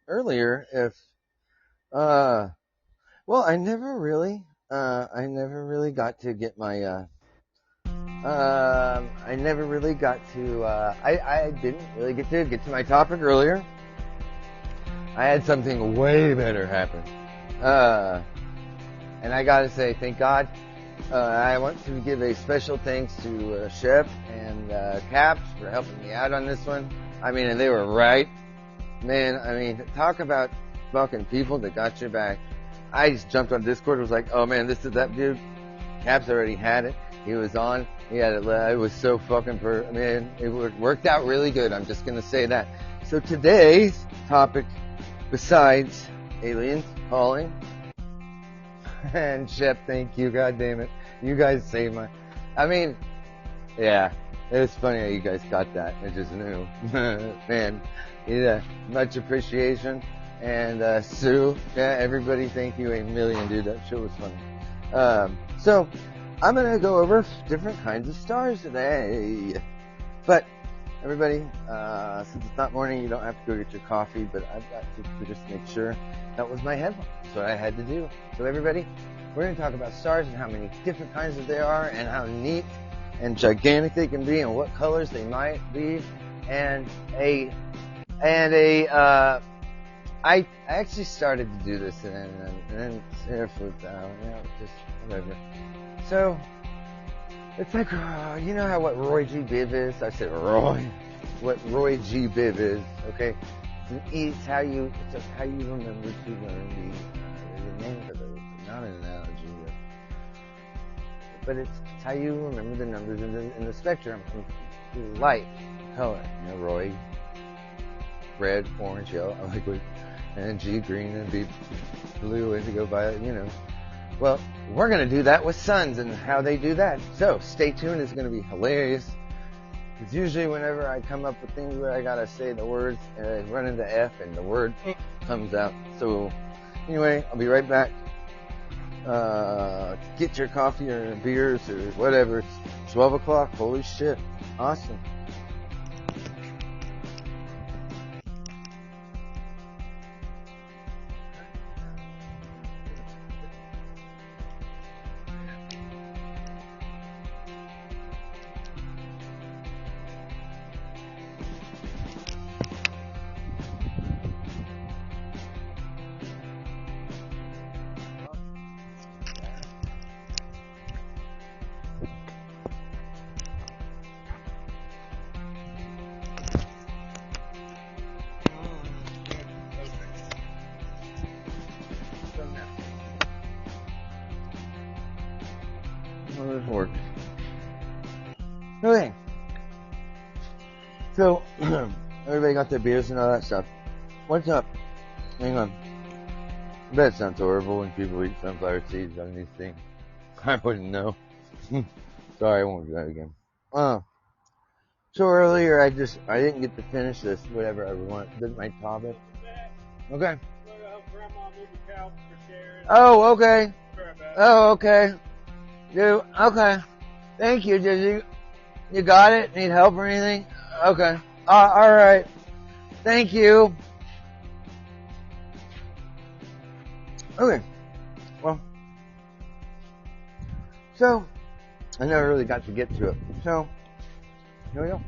earlier if, well, I never really got to get my, I never really got to, I didn't really get to my topic earlier. I had something way better happen. And I gotta say, thank God. I want to give a special thanks to Shep and Kaps for helping me out on this one. I mean, and they were right. Man, I mean, talk about fucking people that got your back. I just jumped on Discord, was like, oh man, this is that dude. Kaps already had it. He was on. He had it. It was so fucking man, it worked out really good. I'm just gonna say that. So today's topic, besides aliens calling, and Shep, thank you, god damn it. You guys saved my, I mean, yeah, it was funny how you guys got that. I just knew. Man, yeah, much appreciation. And, Sue, yeah, everybody, thank you a million, dude. That show was funny. So, I'm gonna go over different kinds of stars today. But, everybody, since it's not morning, you don't have to go get your coffee, but I've got to just make sure that was my headline. That's what I had to do. So everybody, we're going to talk about stars and how many different kinds of they are and how neat and gigantic they can be and what colors they might be. I actually started to do this and then it flipped out. Just whatever. So, it's like, you know how what Roy G. Biv is? I said Roy. What Roy G. Biv is, okay? It's how you remember to learn the name for those. Not an analogy, but it's how you remember the numbers in the spectrum from light, color. You know, Roy, red, orange, yellow, liquid, and G, green, and B, blue, indigo, violet, you know. Well, we're going to do that with suns and how they do that. So, stay tuned. It's going to be hilarious. Because usually whenever I come up with things where I got to say the words, I run into F and the word comes out. So, anyway, I'll be right back. Get your coffee or beers or whatever. It's 12 o'clock. Holy shit. Awesome. Work. Okay. So, everybody got their beers and all that stuff. What's up? Hang on. I bet it sounds horrible when people eat sunflower seeds on these things. I wouldn't know. Sorry, I won't do that again. So earlier I didn't get to finish this, whatever I want. This is my topic. Okay. Oh, okay. Oh, okay. Dude, okay. Thank you. Did you got it? Need help or anything? Okay. Alright. Thank you. Okay. Well. So, I never really got to get to it. So, here we go.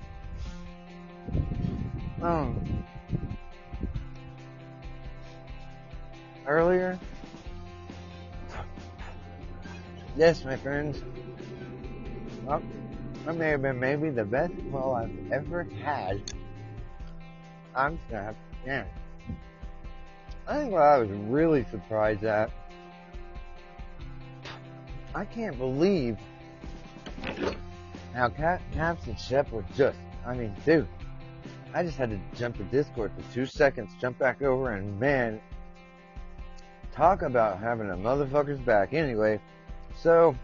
Earlier. Yes, my friends. Well, that may have been maybe the best call I've ever had. I'm snapped. Yeah. I think what I was really surprised at, I can't believe how Kaps and Shep were just, I mean, dude, I just had to jump to Discord for 2 seconds, jump back over, and man, talk about having a motherfucker's back. Anyway, so,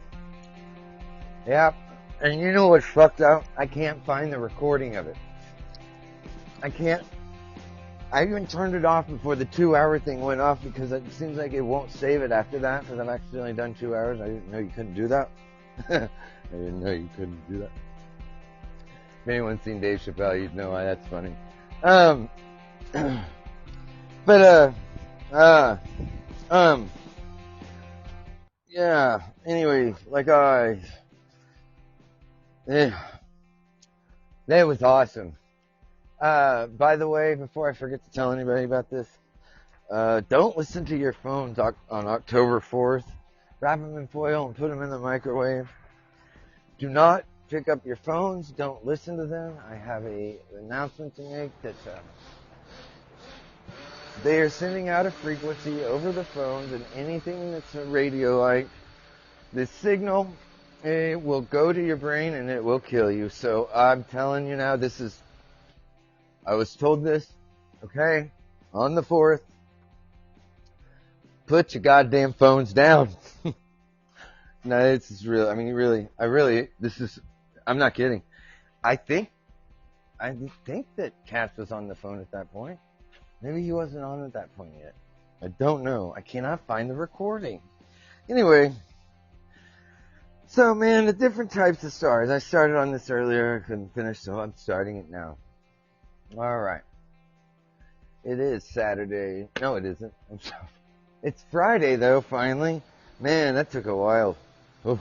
yeah, and you know what's fucked up? I can't find the recording of it. I even turned it off before the 2-hour thing went off because it seems like it won't save it after that because I've accidentally done 2 hours. I didn't know you couldn't do that. I didn't know you couldn't do that. If anyone's seen Dave Chappelle, you'd know why that's funny. But, uh, um, yeah, anyway, yeah, that was awesome. By the way, before I forget to tell anybody about this, don't listen to your phones on October 4th. Wrap them in foil and put them in the microwave. Do not pick up your phones. Don't listen to them. I have an announcement to make that they are sending out a frequency over the phones, and anything that's a radio like this signal, it will go to your brain and it will kill you. So I'm telling you now, I was told this, okay, on the 4th. Put your goddamn phones down. No, this is real. I mean, I'm not kidding. I think that Kaps was on the phone at that point. Maybe he wasn't on at that point yet. I don't know. I cannot find the recording. Anyway, so man, the different types of stars. I started on this earlier. I couldn't finish, so I'm starting it now. All right. It is Saturday. No, it isn't. I'm sorry. It's Friday, though, finally. Man, that took a while. Oh,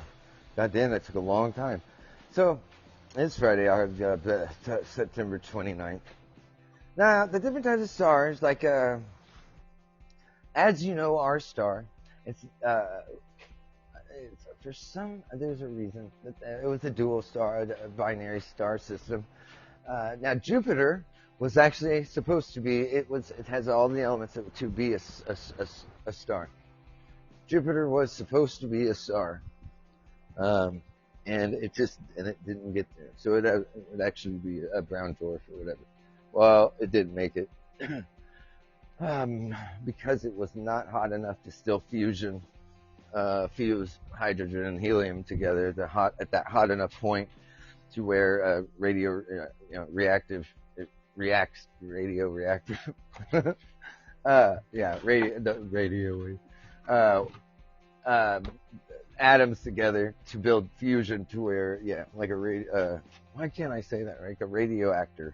goddamn, that took a long time. So, it's Friday, September 29th. Now, the different types of stars, as you know, our star, there's a reason. It was a dual star, a binary star system. Now, Jupiter was actually supposed to be, it has all the elements to be a star. Jupiter was supposed to be a star. And it didn't get there. So it would actually be a brown dwarf or whatever. Well, it didn't make it. Because it was not hot enough to still fuse hydrogen and helium together at that hot enough point to where radioactive. Radio wave. Atoms together to build fusion to where, like a radio. Why can't I say that right? A radioactor.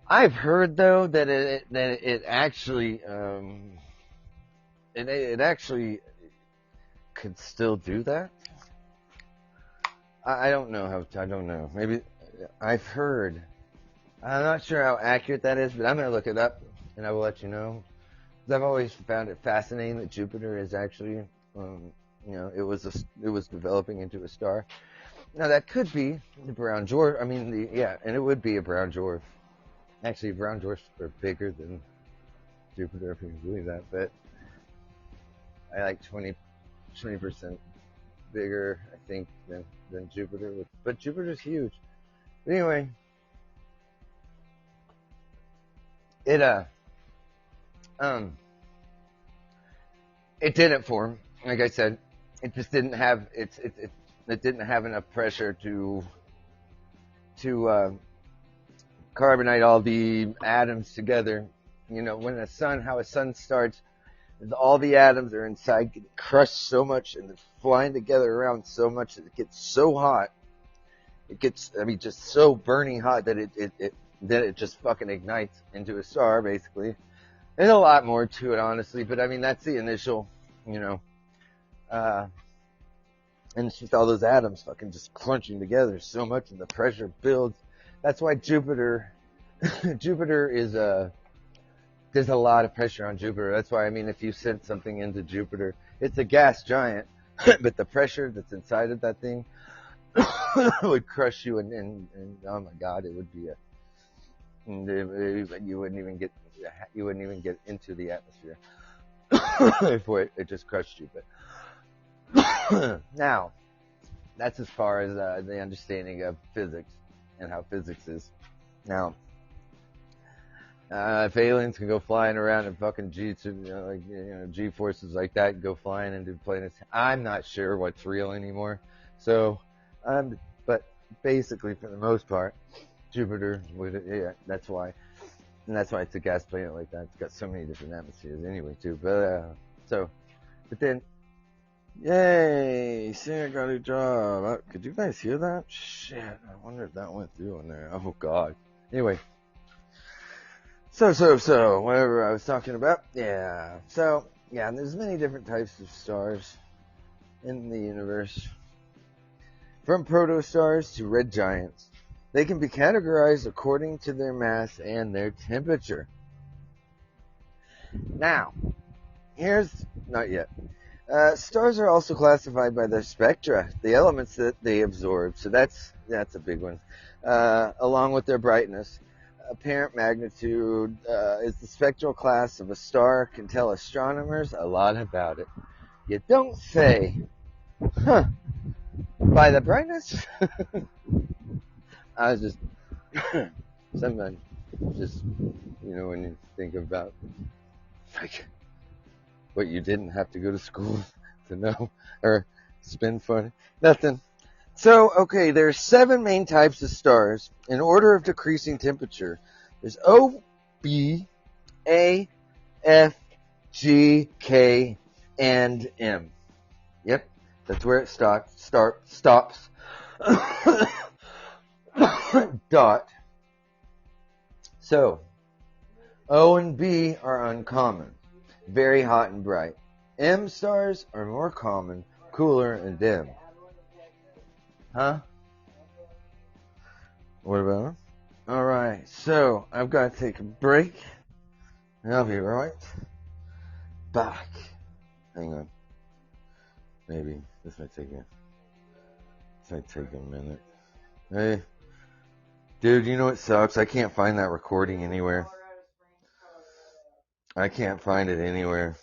I've heard though that it actually it actually could still do that. I don't know I don't know. Maybe I've heard. I'm not sure how accurate that is, but I'm gonna look it up and I will let you know. I've always found it fascinating that Jupiter is actually, it was developing into a star. Now that could be the brown dwarf. I mean, and it would be a brown dwarf. Actually, brown dwarfs are bigger than Jupiter, if you can believe that. But I like 20% bigger, I think, than Jupiter. But Jupiter's huge. But anyway, it didn't form. Like I said, it just didn't have it didn't have enough pressure to carbonate all the atoms together. You know, how a sun starts, all the atoms are inside getting crushed so much and flying together around so much that it gets so hot. It gets, just so burning hot that it just fucking ignites into a star, basically. There's a lot more to it, honestly, but that's the initial, and it's just all those atoms fucking just crunching together so much and the pressure builds. That's why Jupiter is there's a lot of pressure on Jupiter. That's why, if you sent something into Jupiter, it's a gas giant, but the pressure that's inside of that thing would crush you and oh my God, it would be you wouldn't even get into the atmosphere before it just crushed you. But now, that's as far as the understanding of physics and how physics is. Now, if aliens can go flying around in fucking G forces like that and go flying into planets, I'm not sure what's real anymore. So, but basically, for the most part, Jupiter that's why. And that's why it's a gas planet like that. It's got so many different atmospheres anyway, too. But then, yay! See, I got a job. Could you guys hear that? Shit, I wonder if that went through on there. Oh, God. Anyway. So, whatever I was talking about. Yeah. So, yeah, there's many different types of stars in the universe. From protostars to red giants. They can be categorized according to their mass and their temperature. Now, not yet. Stars are also classified by their spectra, the elements that they absorb. So that's a big one. Along with their brightness. Apparent magnitude is the spectral class of a star can tell astronomers a lot about it. You don't say, huh, by the brightness? I was just, sometimes just, when you think about like what you didn't have to go to school to know or spend fun. Nothing. So, okay, there's 7 main types of stars in order of decreasing temperature. There's O, B, A, F, G, K, and M. Yep, that's where it stops. Dot. So, O and B are uncommon, very hot and bright. M stars are more common, cooler and dim. Huh? What about them? Alright, so I've got to take a break, and I'll be right back. Hang on. Maybe this might take a minute. Hey, dude, you know what sucks? I can't find that recording anywhere. I can't find it anywhere.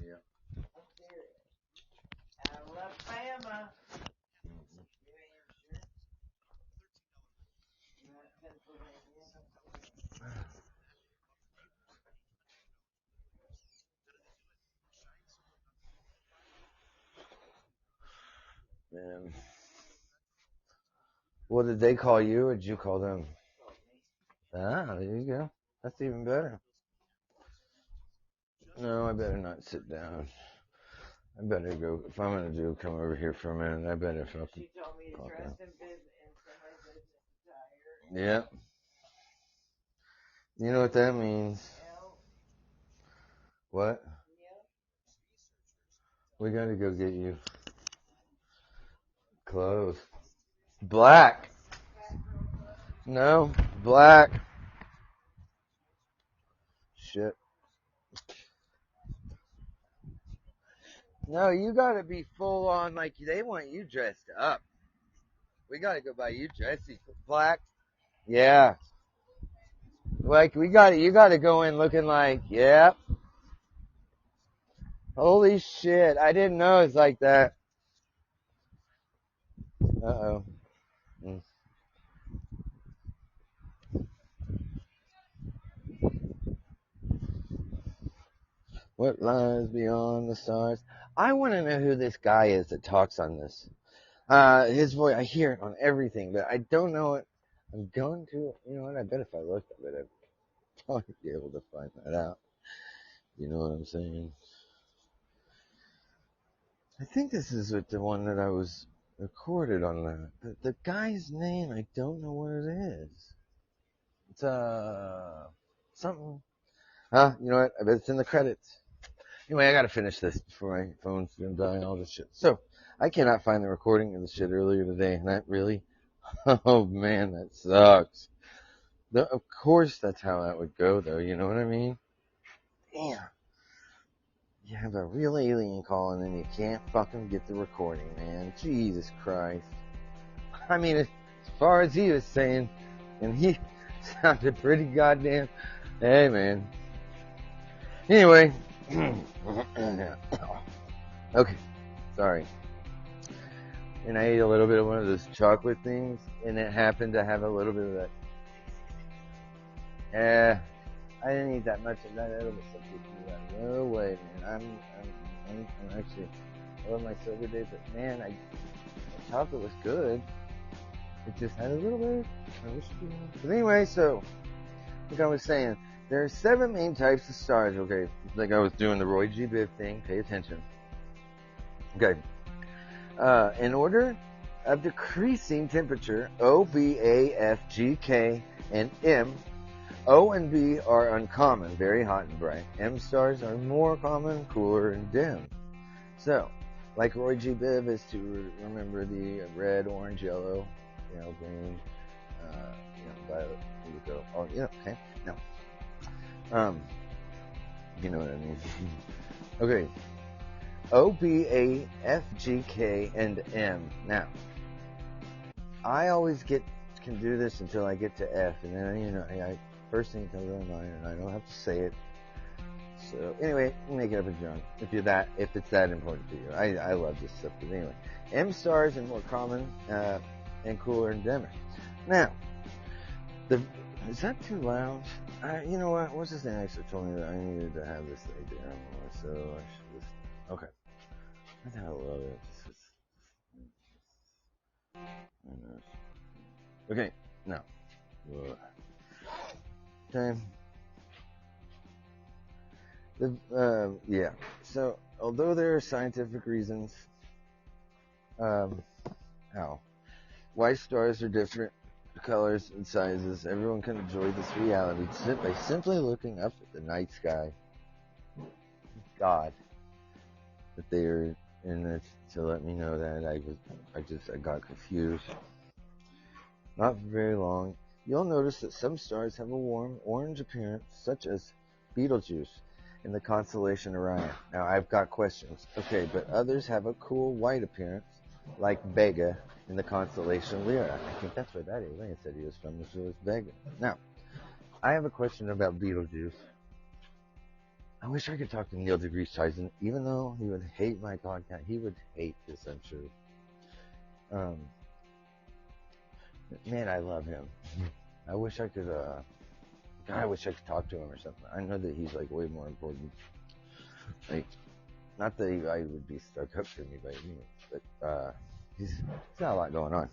Yeah. Alabama. Man. What did they call you, or did you call them? Ah, there you go. That's even better. No, I better not sit down. I better go. If I'm gonna come over here for a minute, I better fucking. Yeah. You know what that means? What? We gotta go get you clothes. Black. No, black. Shit. No, you gotta be full on like they want you dressed up. We gotta go buy you dressy black. Yeah. Like you gotta go in looking like, yep. Holy shit, I didn't know it's like that. Uh-oh. Mm. What lies beyond the stars? I want to know who this guy is that talks on this. His voice, I hear it on everything, but I don't know it. I'm going to, you know what, I bet if I looked at it, I'd probably be able to find that out. You know what I'm saying? I think this is the one that I was recorded on that. But the guy's name, I don't know what it is. It's, something. You know what? I bet it's in the credits. Anyway, I gotta finish this before my phone's gonna die and all this shit. So, I cannot find the recording of the shit earlier today, and that really, oh man, that sucks. Of course that's how that would go, though, you know what I mean? Damn. You have a real alien calling and you can't fucking get the recording, man. Jesus Christ. I mean, as far as he was saying, and he sounded pretty goddamn, hey man. Anyway, okay, sorry. And I ate a little bit of one of those chocolate things, and it happened to have a little bit of that. I didn't eat that much of that edible stuff. No way, man. I'm actually, I love my sober day, but man, the chocolate was good. It just had a little bit. I wish it didn't. But anyway, so like I was saying, there are 7 main types of stars. Okay, like I was doing the Roy G. Biv thing. Pay attention. Okay. In order of decreasing temperature, O, B, A, F, G, K, and M. O and B are uncommon, very hot and bright. M stars are more common, cooler, and dim. So, like Roy G. Biv is to remember the red, orange, yellow, green, violet, indigo. Oh, yeah, okay. Now, you know what I mean. Okay. O, B, A, F, G, K, and M. Now, I always can do this until I get to F, and then, I first thing comes to my mind, and I don't have to say it. So anyway, make it up with John if it's that important to you. I love this stuff, but anyway, M stars are more common and cooler and dimmer. Now, is that too loud? You know what? What's his name actually told me that I needed to have this thing down more, so I should just okay. I love it. Okay, now. Okay. Yeah. So, although there are scientific reasons, how white stars are different colors and sizes, everyone can enjoy this reality by simply looking up at the night sky. God, that they are in it to let me know that I got confused. Not for very long. You'll notice that some stars have a warm orange appearance, such as Betelgeuse in the constellation Orion. Now, I've got questions. Okay, but others have a cool white appearance, like Vega in the constellation Lyra. I think that's where that alien said he was from, so it was Vega. Now, I have a question about Betelgeuse. I wish I could talk to Neil deGrasse Tyson, even though he would hate my podcast. He would hate this, I'm sure. Man, I love him. I wish I could, I wish I could talk to him or something. I know that he's like way more important. Like, not that I would be stuck up to me by any means, but he's got a lot going on.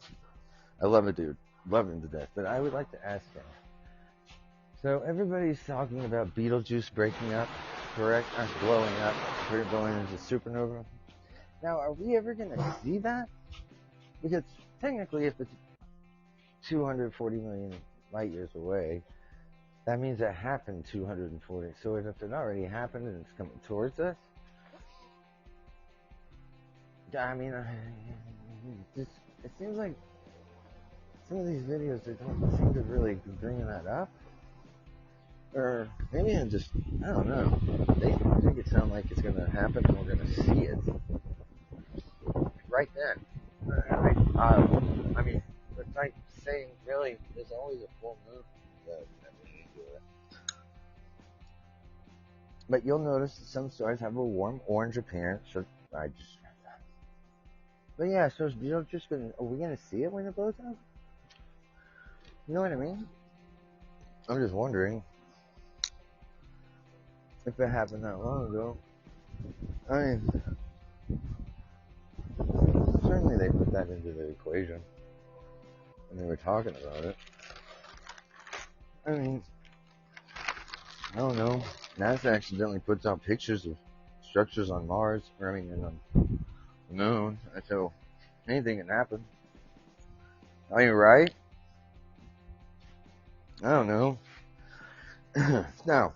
I love it, dude. Love him to death. But I would like to ask him. So everybody's talking about Betelgeuse breaking up, correct? Blowing up, going into supernova. Now, are we ever going to see that? Because technically, if it's 240 million light years away, that means it happened 240. So if it already happened and it's coming towards us, I mean, it seems like some of these videos, they don't seem to really be bringing that up. Or maybe I don't know. They make it sound like it's going to happen and we're going to see it right then. I mean, it's like saying, really, there's always a full moon. But you'll notice that some stars have a warm orange appearance. So but yeah, so are we going to see it when it blows up? You know what I mean? I'm just wondering if it happened that long ago. I mean, certainly they put that into the equation when they were talking about it. I mean, I don't know. NASA accidentally puts out pictures of structures on Mars, and on the moon, so anything can happen. Are you right? I don't know. Now,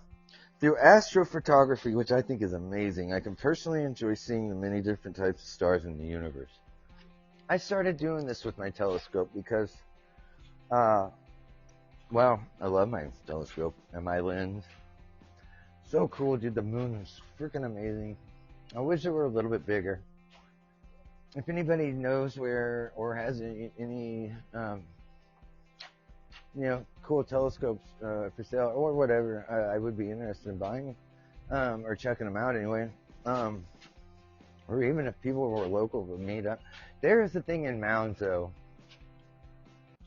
through astrophotography, which I think is amazing, I can personally enjoy seeing the many different types of stars in the universe. I started doing this with my telescope because, I love my telescope and my lens. So cool, dude. The moon is freaking amazing. I wish it were a little bit bigger. If anybody knows where or has any cool telescopes for sale or whatever, I would be interested in buying them or checking them out anyway. Or even if people were local would meet up. There is a thing in Mounds, though.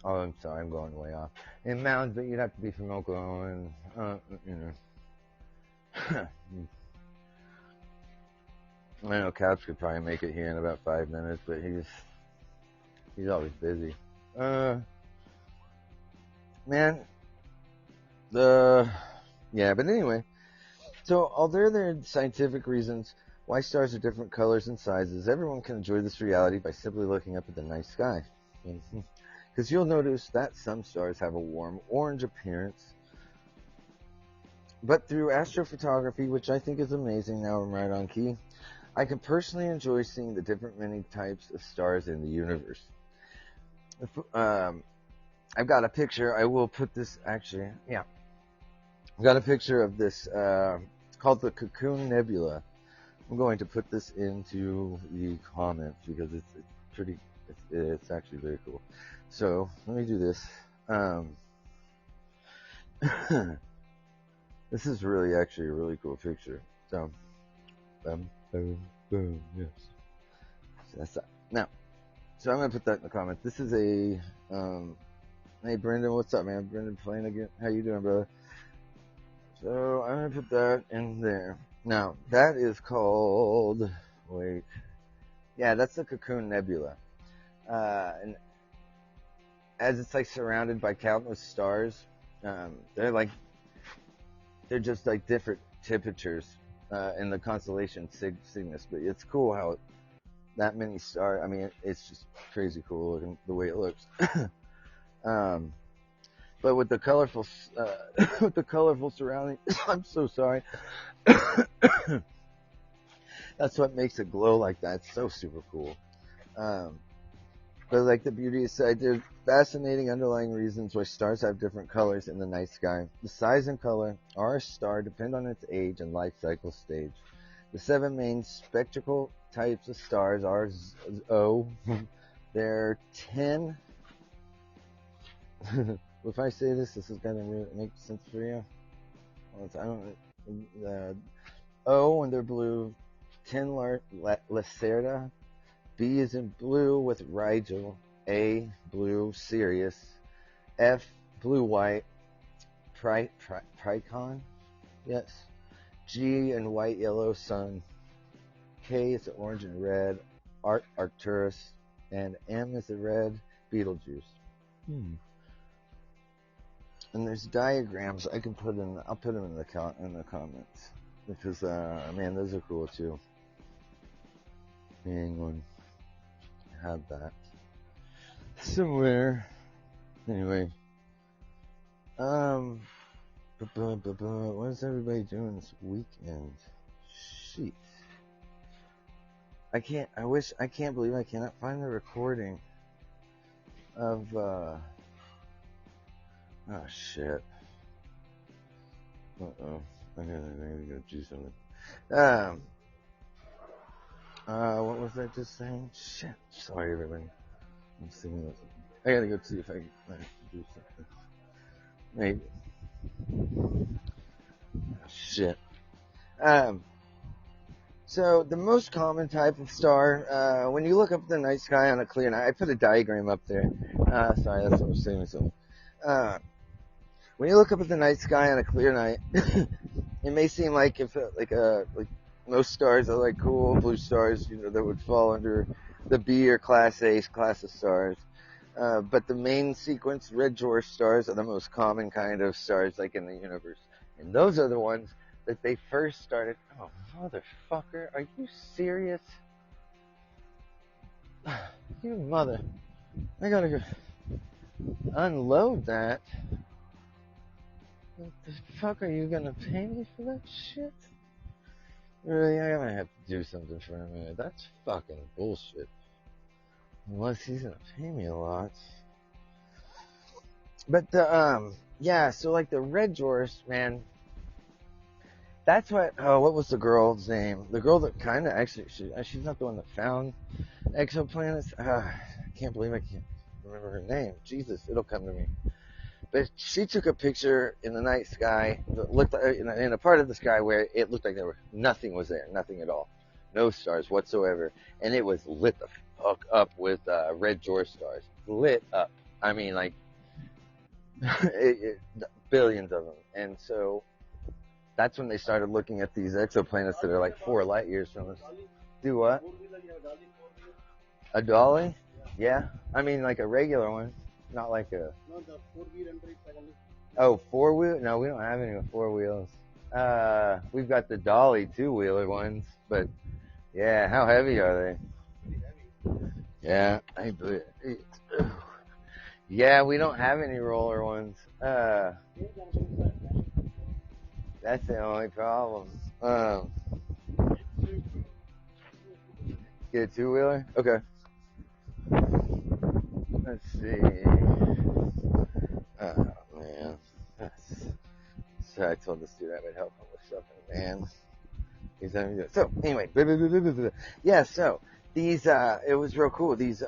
Oh, I'm sorry, I'm going way off. In Mounds, but you'd have to be from Oklahoma, and I know Kaps could probably make it here in about 5 minutes, but he's always busy. But anyway. So although there are scientific reasons Why stars are different colors and sizes. Everyone can enjoy this reality by simply looking up at the night sky. Because you'll notice that some stars have a warm orange appearance. But through astrophotography, which I think is amazing, now I'm right on key, I can personally enjoy seeing the different many types of stars in the universe. I've got a picture. I will put this, actually, yeah. I've got a picture of this. It's called the Cocoon Nebula. I'm going to put this into the comments because it's pretty, it's actually very cool. So let me do this. This is really actually a really cool picture. So, boom, boom, yes. So that's that. Now, so I'm gonna put that in the comments. This is a, hey Brendan, what's up, man? Brendan Flanagan, how you doing, brother? So I'm gonna put that in there. Now, that is called, wait, yeah, that's the Cocoon Nebula. And as it's like surrounded by countless stars, they're just like different temperatures in the constellation Cygnus. But it's cool how that many stars. I mean, it's just crazy cool looking the way it looks. But with the colorful, surrounding, I'm so sorry. That's what makes it glow like that. It's so super cool. But like the beauty aside, there's fascinating underlying reasons why stars have different colors in the night sky. The size and color of a star depend on its age and life cycle stage. The 7 main spectral types of stars are there are 10. If I say this is going to make sense for you. I don't. O, when they're blue, 10 Lacerda. B is in blue with Rigel. A, blue, Sirius. F, blue-white, Pricon. Yes. G, and white-yellow, Sun. K is orange and red, Arcturus. And M is the red, Betelgeuse. And there's diagrams I can put in. I'll put them in the comments because man, those are cool too. Hang on, I have that somewhere. Anyway, what is everybody doing this weekend? Shit, I can't believe I cannot find the recording of. Oh shit. Uh-oh. I gotta go do something. What was I just saying? Shit. Sorry everybody. I'm singing this. I gotta go see if I can do something. Maybe. Oh, shit. So the most common type of star, when you look up the night sky on a clear night, I put a diagram up there. Sorry, that's what I was saying. So, when you look up at the night sky on a clear night, it may seem like like most stars are like cool blue stars, that would fall under the B or class A class of stars. But the main sequence, red dwarf stars, are the most common kind of stars like in the universe. And those are the ones that they first started. Oh, motherfucker, are you serious? You mother. I gotta go unload that. What the fuck, are you gonna pay me for that shit? Really, I'm gonna have to do something for a minute. That's fucking bullshit. Unless he's gonna pay me a lot. But yeah, so like the red dwarfs, man, that's what was the girl's name? The girl that kinda actually, she's not the one that found exoplanets. I can't believe I can't remember her name. Jesus, it'll come to me. But she took a picture in the night sky that looked in a part of the sky where it looked like nothing was there, nothing at all, no stars whatsoever, and it was lit the fuck up with red dwarf stars, lit up. I mean, like billions of them, and so that's when they started looking at these exoplanets that are like 4 light years from us. Do what? A dolly? Yeah, I mean like a regular one. Not like a. No, the 4-wheel and only. Oh, 4-wheel? No, we don't have any with 4 wheels. We've got the dolly 2-wheeler ones, but Yeah, how heavy are they? Yeah, I believe. Yeah, we don't have any roller ones. That's the only problem. Get a two-wheeler? Okay. Let's see. Oh, man. So I told this dude I would help him with something, man. He's having to do it. So, anyway. Yeah, so, these, it was real cool. These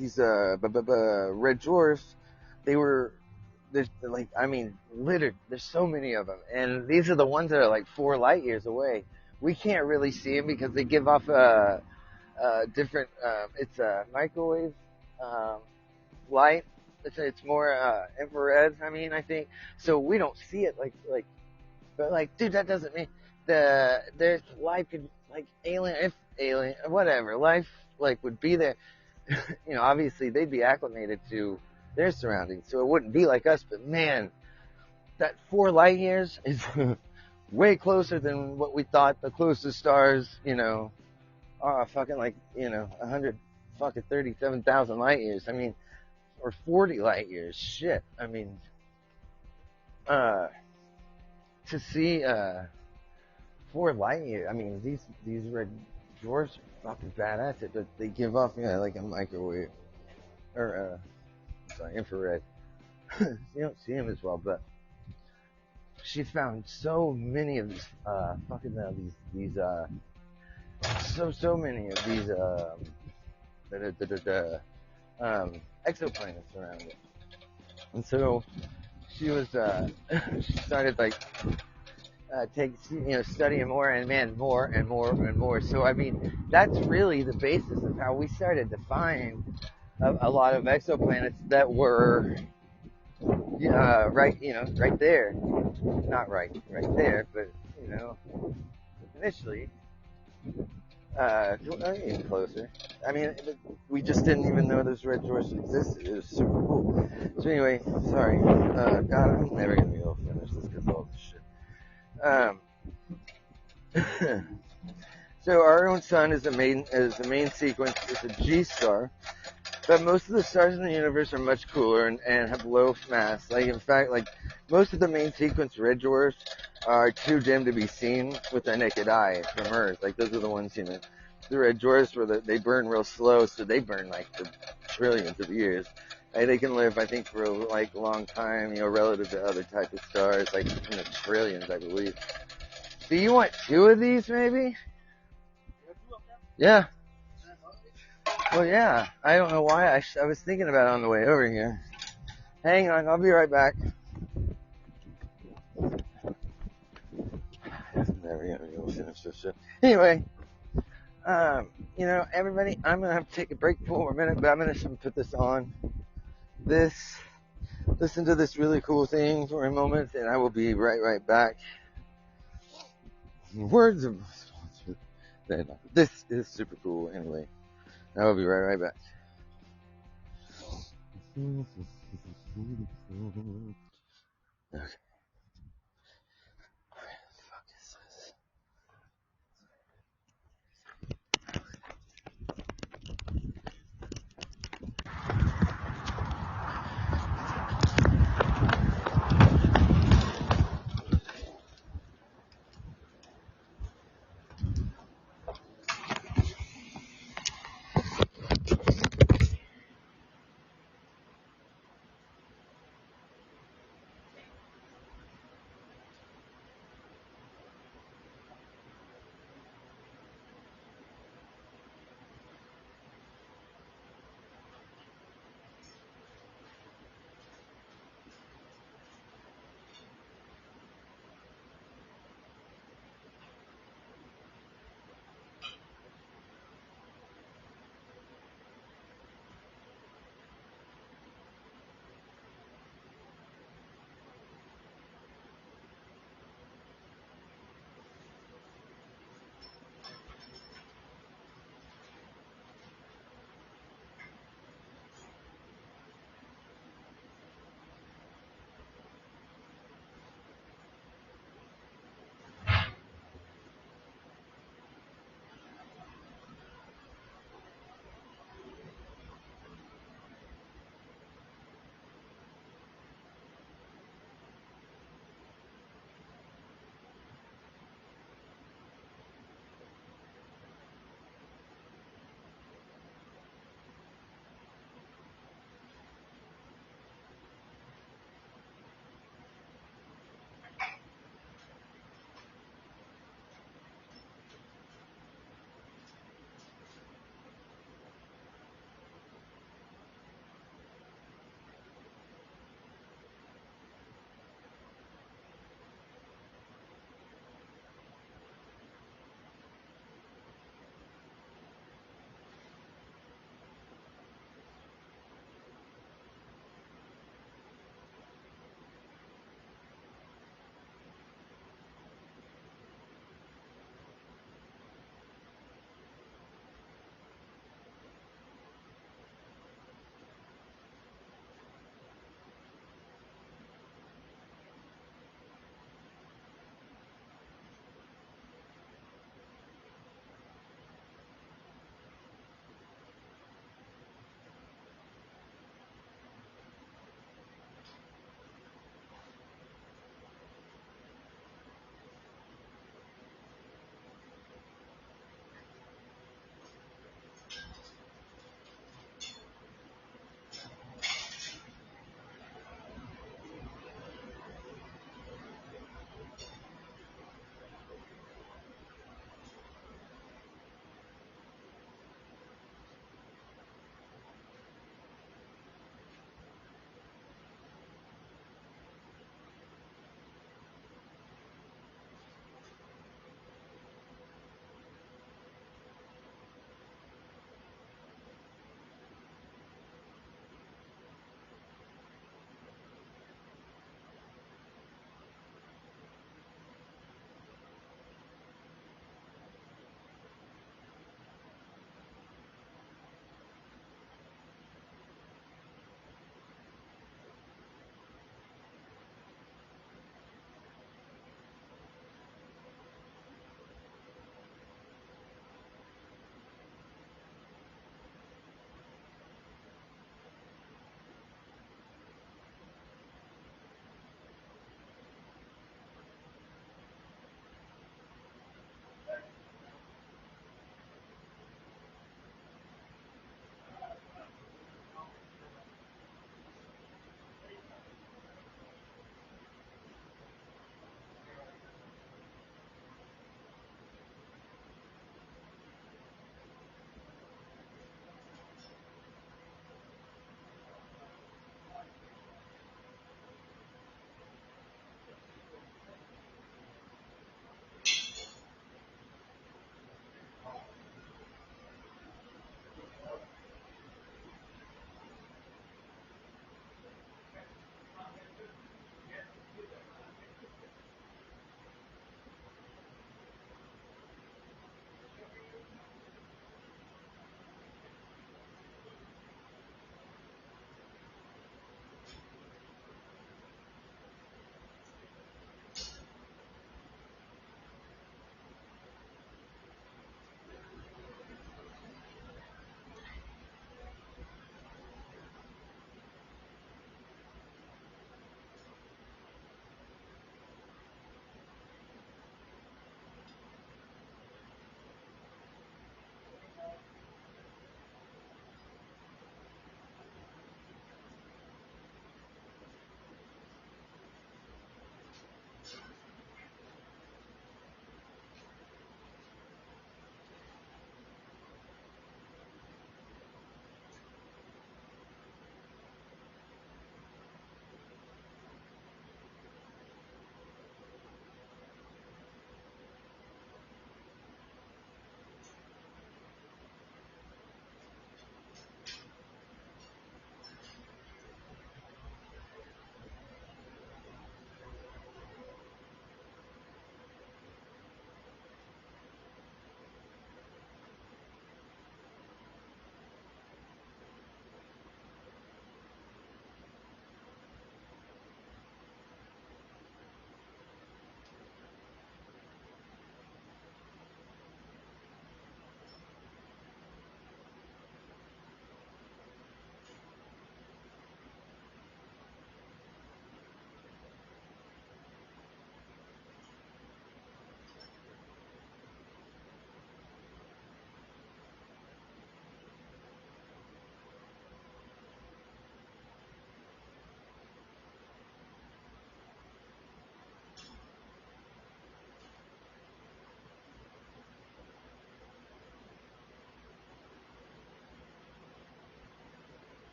red dwarfs, they were, there's like, I mean, littered. There's so many of them. And these are the ones that are like 4 light years away. We can't really see them because they give off different. It's a microwave light. It's more infrared. I mean, I think so. We don't see it like, but like, dude, that doesn't mean there's life could like alien whatever life like would be there. You know, obviously they'd be acclimated to their surroundings, so it wouldn't be like us. But man, that 4 light years is way closer than what we thought the closest stars, you know, are fucking like, you know, 100 fucking 37,000 light years. I mean, or 40 light years. Shit. I mean, uh, to see, 4 light years, I mean, these red dwarfs are fucking badass. They give off, you know, like a microwave, or, sorry, infrared. You don't see them as well, but she found so many of these, fucking, so many of these, exoplanets around it. And so she was, she started like, studying more and man, more and more and more. So, I mean, that's really the basis of how we started to find a lot of exoplanets that were, right, right there. Not right there, but, initially, even closer. I mean, we just didn't even know those red dwarfs existed. It was super cool. So anyway, sorry. God, I'm never gonna be able to finish this because of all this shit. So our own sun is the main sequence. It's a G star, but most of the stars in the universe are much cooler and have low mass. Like, in fact, like most of the main sequence red dwarfs are too dim to be seen with the naked eye from Earth. Like, those are the ones, the red dwarfs where they burn real slow, so they burn like for trillions of years. And they can live, I think, for like a long time, relative to other type of stars, like trillions, I believe. Do you want 2 of these, maybe? Yeah. Well, yeah. I don't know why. I was thinking about it on the way over here. Hang on, I'll be right back. Never gonna be able to finish this shit. Anyway, everybody, I'm gonna have to take a break for a minute, but I'm gonna put this on. Listen to this really cool thing for a moment, and I will be right back. Words of this is super cool. Anyway, I will be right back. Okay.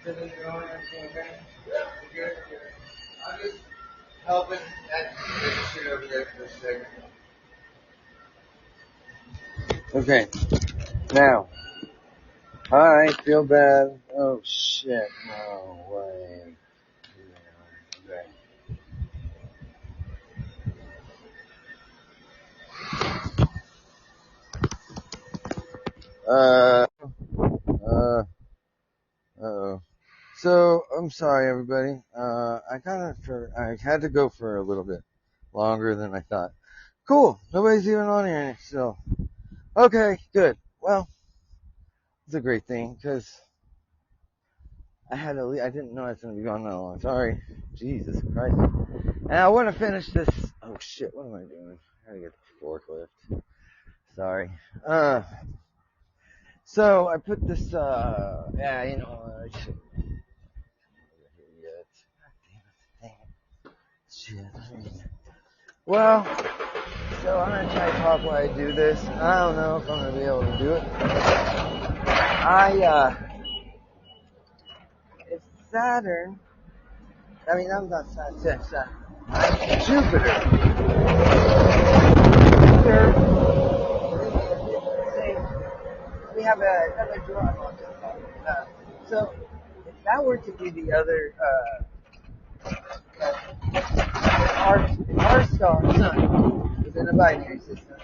Everything going? Everything okay? Yeah. Good. Good. I'm just helping that shit over there for a second. Okay. Now, I feel bad. Oh shit! No way. Yeah, okay. Uh. Uh. Oh. So I'm sorry, everybody. I had to go for a little bit longer than I thought. Cool. Nobody's even on here still. Okay. Good. Well, it's a great thing because I had to leave. I didn't know I was going to be gone that long. Sorry. Jesus Christ. And I want to finish this. Oh shit. What am I doing? I gotta get the forklift. Sorry. Uh. So I put this. Yeah. I should. Damn it. Shit. Well, so I'm gonna try to talk while I do this. I don't know if I'm gonna be able to do it. It's Saturn. I mean, I'm not Saturn. Jupiter. Jupiter. We have another draw. So, if that were to be the other, our star sun within the binary system,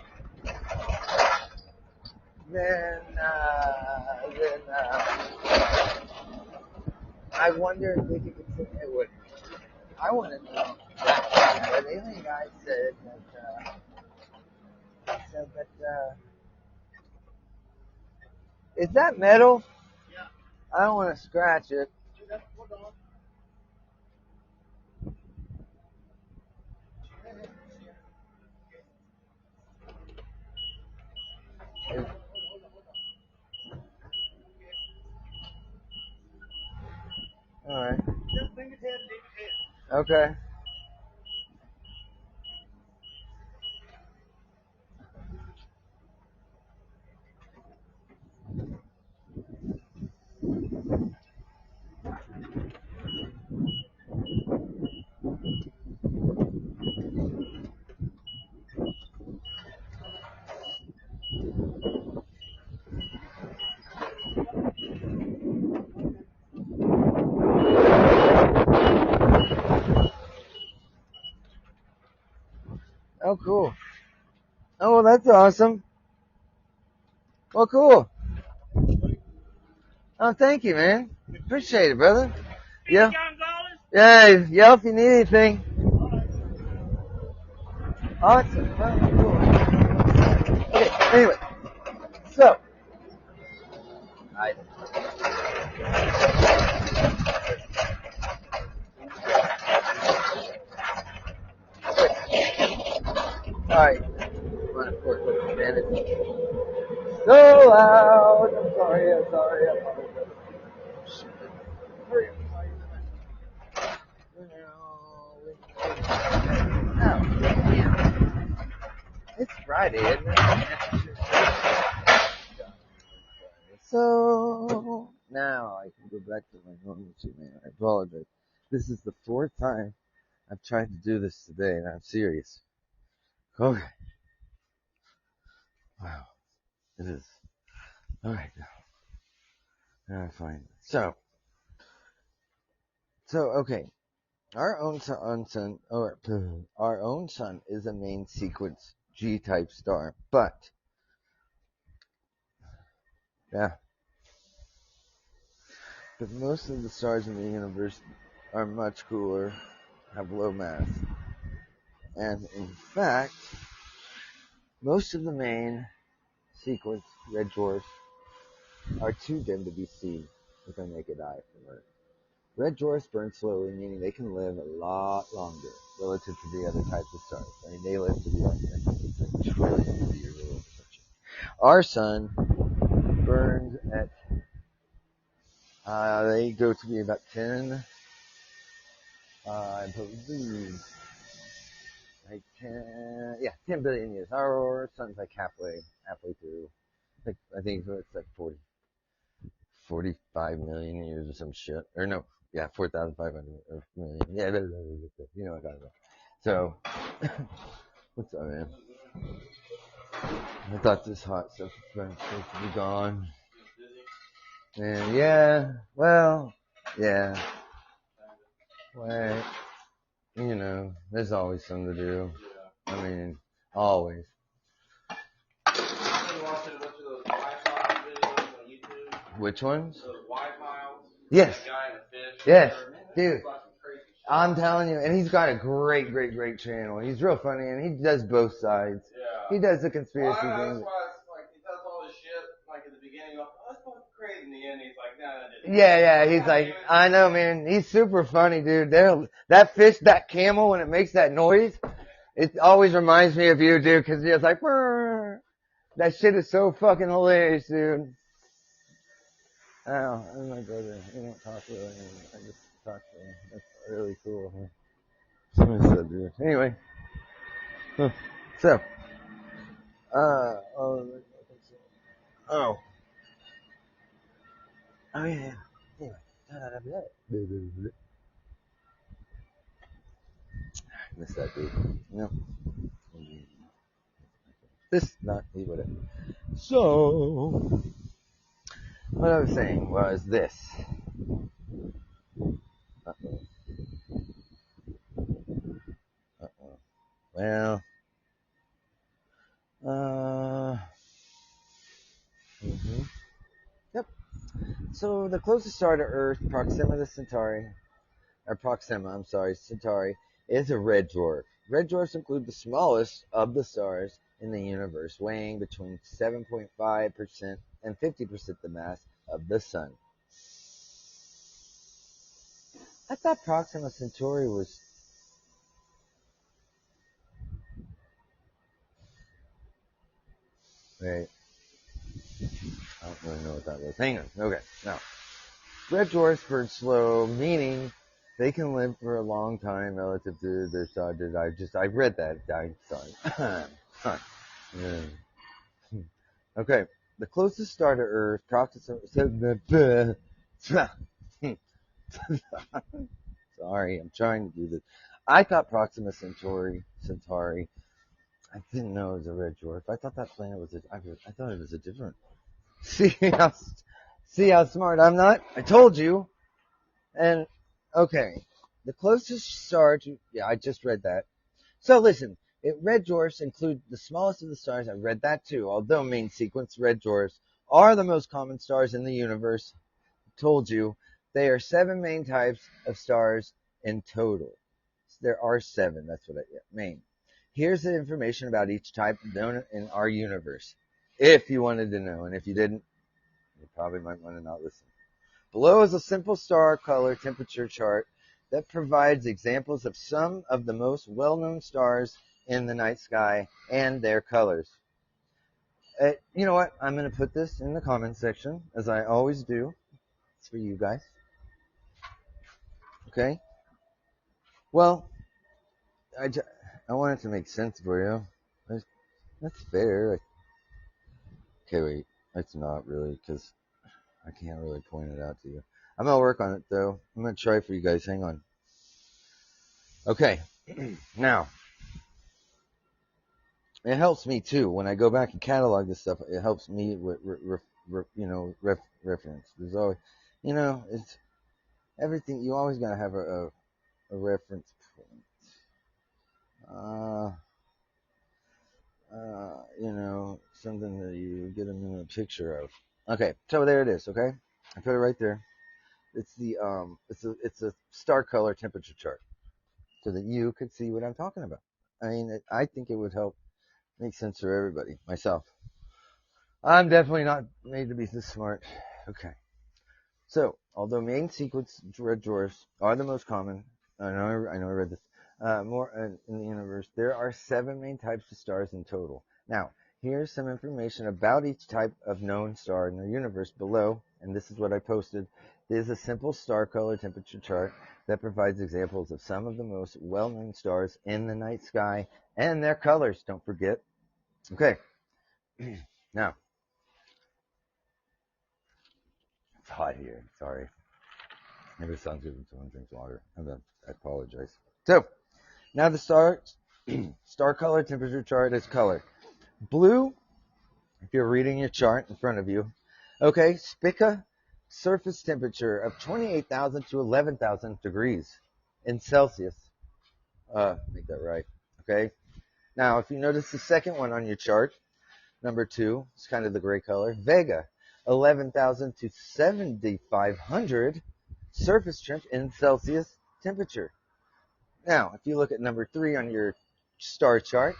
then I wonder if we could consider it would. I want to know. The alien guy said that, is that metal? I don't want to scratch it. All right. Okay. Oh, cool. Oh, well, that's awesome. Well, cool. Oh, thank you, man. Appreciate it, brother. Yeah. Yeah. Yeah. If you need anything. Awesome. Well, cool. Okay. Anyway, so I. All right. Man, it's so loud. I'm sorry. I'm sorry. I apologize. Hurry up. Now, it's Friday, isn't it? So now I can go back to my normal man. I apologize. This is the fourth time I've tried to do this today, and I'm serious. Okay. Wow. It is. All right. Now fine. So okay. Our own sun is a main sequence G-type star, but yeah, but most of the stars in the universe are much cooler, have low mass, and in fact, most of the main sequence red dwarfs are too dim to be seen with our naked eye from Earth. Red dwarfs burn slowly, meaning they can live a lot longer relative to the other types of stars. I mean, they live to be like trillions of years old. Our sun burns at, they go to be about 10, I believe, like 10, yeah, 10 billion years. Our sun's like halfway through. Like, I think it's like 40. 45 million years or some shit. Or no, yeah, 4,500 million. Yeah, you know what I'm talking about. So, what's up, man? I thought this hot stuff was supposed to be gone. And yeah, well, yeah. Well, you know, there's always something to do. I mean, always. Which ones? Yes. Yes. Dude, I'm telling you, and he's got a great channel. He's real funny, and he does both sides. He does the conspiracy thing. Yeah, he's like, I know, man. He's super funny, dude. That fish, that camel, when it makes that noise, it always reminds me of you, dude, because it's like, "Brr." That shit is so fucking hilarious, dude. Oh, and my brother, we don't talk really anymore. I just talk to him. That's really cool. So, dude. Anyway, so, oh, oh, oh yeah. Anyway, miss that dude. No, this not he would have. So, what I was saying was this. Uh-oh. Uh-oh. Well, mhm. Yep. So the closest star to Earth, I'm sorry, Centauri, is a red dwarf. Red dwarfs include the smallest of the stars in the universe, weighing between 7.5% and 50% the mass of the Sun. I thought Proxima Centauri was... Wait, I don't really know what that was. Hang on. Okay, now. Red dwarfs burn slow, meaning they can live for a long time relative to their star. I read that. I'm sorry. Okay. The closest star to Earth, Proxima. Sorry, I'm trying to do this. I thought Proxima Centauri. I didn't know it was a red dwarf. I thought that planet was I thought it was a different. See how smart I'm not? I told you. And okay, the closest star to I just read that. So listen, red dwarfs include the smallest of the stars. I read that too. Although main sequence red dwarfs are the most common stars in the universe. Told you they are 7 main types of stars in total. There are 7. That's what main. Here's the information about each type known in our universe. If you wanted to know, and if you didn't, you probably might want to not listen. Below is a simple star color temperature chart that provides examples of some of the most well-known stars in the night sky and their colors. You know what? I'm going to put this in the comments section, as I always do. It's for you guys. Okay? Well, I want it to make sense for you. That's fair. Okay, wait. It's not really, because I can't really point it out to you. I'm going to work on it, though. I'm going to try for you guys. Hang on. Okay. Now, it helps me too when I go back and catalog this stuff. It helps me with reference. There's always, it's everything. You always gotta have a reference point. Something that you get them in a picture of. Okay, so there it is. Okay, I put it right there. It's it's a star color temperature chart so that you could see what I'm talking about. I mean, I think it would help make sense for everybody. Myself. I'm definitely not made to be this smart. Okay. So, although main sequence red dwarfs are the most common, I read this, more in the universe, there are 7 main types of stars in total. Now, here's some information about each type of known star in the universe below, and this is what I posted. There's a simple star color temperature chart that provides examples of some of the most well-known stars in the night sky and their colors, don't forget. Okay. Now, hot here. Sorry. Maybe it sounds good when someone drinks water. I apologize. So, now the star color temperature chart is color. Blue, if you're reading your chart in front of you. Okay, Spica, surface temperature of 28,000 to 11,000 degrees in Celsius. Make that right. Okay. Now, if you notice the second one on your chart, number 2, it's kind of the gray color. Vega, 11,000 to 7,500 surface temp in Celsius temperature. Now, if you look at number 3 on your star chart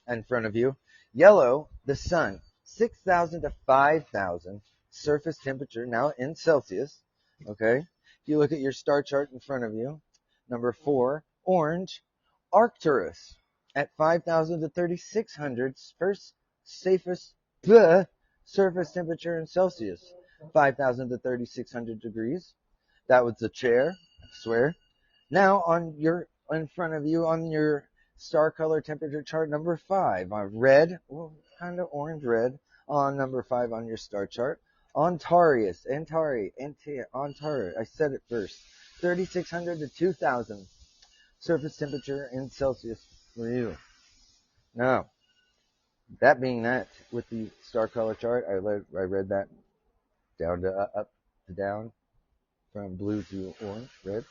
in front of you, yellow, the sun, 6,000 to 5,000 surface temperature now in Celsius. Okay. If you look at your star chart in front of you, number 4, orange, Arcturus at 5,000 to 3,600 first safest surface temperature in Celsius, 5,000 to 3,600 degrees. That was the chair, I swear. Now in front of you on your star color temperature chart, number 5, red, well, kind of orange red on number 5 on your star chart. Antares, I said it first. 3,600 to 2,000 surface temperature in Celsius for you. Now, that being that, with the star color chart, I read that down to up to down, from blue to orange, red.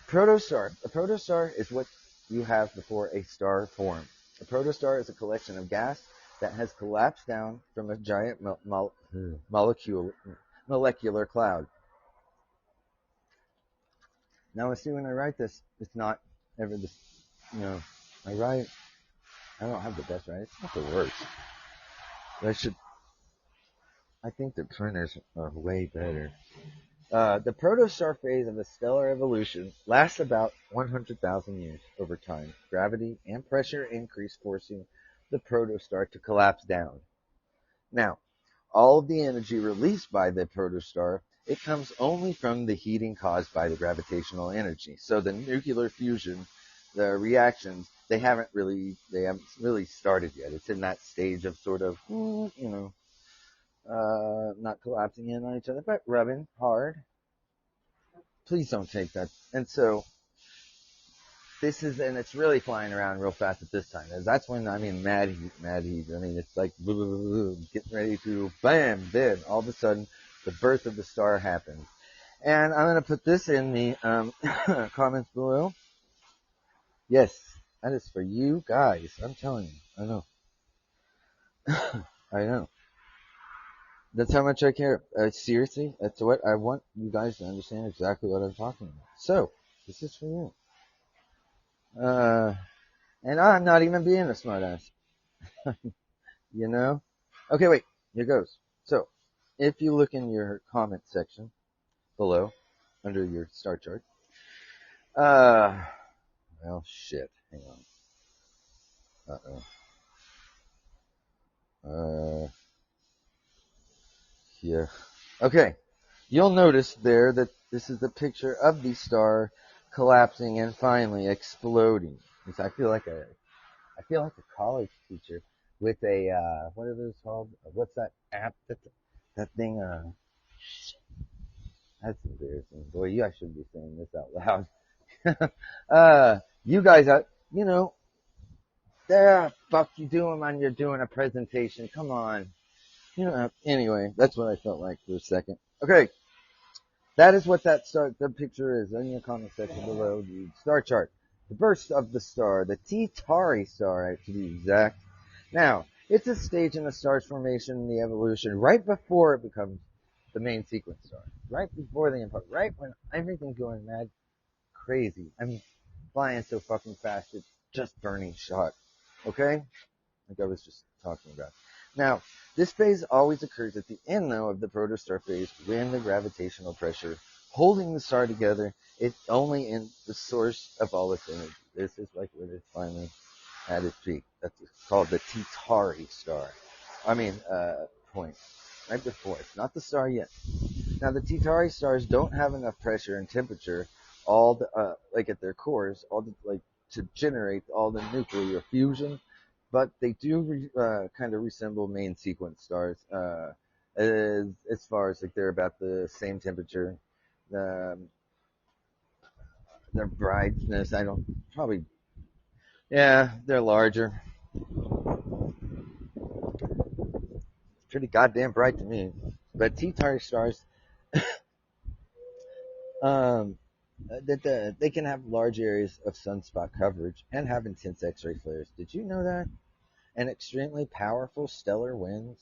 Protostar. A protostar is what you have before a star form. A protostar is a collection of gas that has collapsed down from a giant molecular cloud. Now, see, when I write this, it's not ever this, I don't have the best writing. It's not the worst. I think the printers are way better. The protostar phase of a stellar evolution lasts about 100,000 years. Over time, gravity and pressure increase, forcing the protostar to collapse down. Now, all of the energy released by the protostar, it comes only from the heating caused by the gravitational energy. So the nuclear fusion, the reactions, they haven't really started yet. It's in that stage of sort of, not collapsing in on each other, but rubbing hard. Please don't take that. And so and it's really flying around real fast at this time. That's when, mad heat. I mean, it's like getting ready to bam, then all of a sudden the birth of the star happens. And I'm going to put this in the comments below. Yes, that is for you guys. I'm telling you. I know. I know. That's how much I care. Seriously, that's what I want you guys to understand exactly what I'm talking about. So, this is for you. And I'm not even being a smartass. You know? Okay, wait. Here goes. So, if you look in your comment section below, under your star chart, well, shit. Hang on. Yeah. Okay. You'll notice there that this is the picture of the star collapsing and finally exploding. I feel like a college teacher with a what are those called? What's that app? That thing. That's embarrassing. Boy, I shouldn't be saying this out loud. You guys, fuck you doing when you're doing a presentation. Come on. Anyway, that's what I felt like for a second. Okay. That is what the picture is in your comment section below the star chart. The burst of the star, the T-Tauri star to be exact. Now, it's a stage in the star's formation and the evolution right before it becomes the main sequence star. Right before the impact. Right when everything's going mad crazy. Flying so fucking fast, it's just burning shot. Okay? Like I was just talking about. Now, this phase always occurs at the end, though, of the protostar phase when the gravitational pressure holding the star together is only in the source of all its energy. This is like when it's finally at its peak. That's called the T-Tauri star. Point. Right before. It's not the star yet. Now, the T-Tauri stars don't have enough pressure and temperature, at their cores, to generate all the nuclear fusion. But they do kind of resemble main sequence stars as far as like they're about the same temperature. The their brightness, I don't probably yeah, they're larger. Pretty goddamn bright to me. But T-Tauri stars, um, they can have large areas of sunspot coverage and have intense X-ray flares. Did you know that? And extremely powerful stellar winds.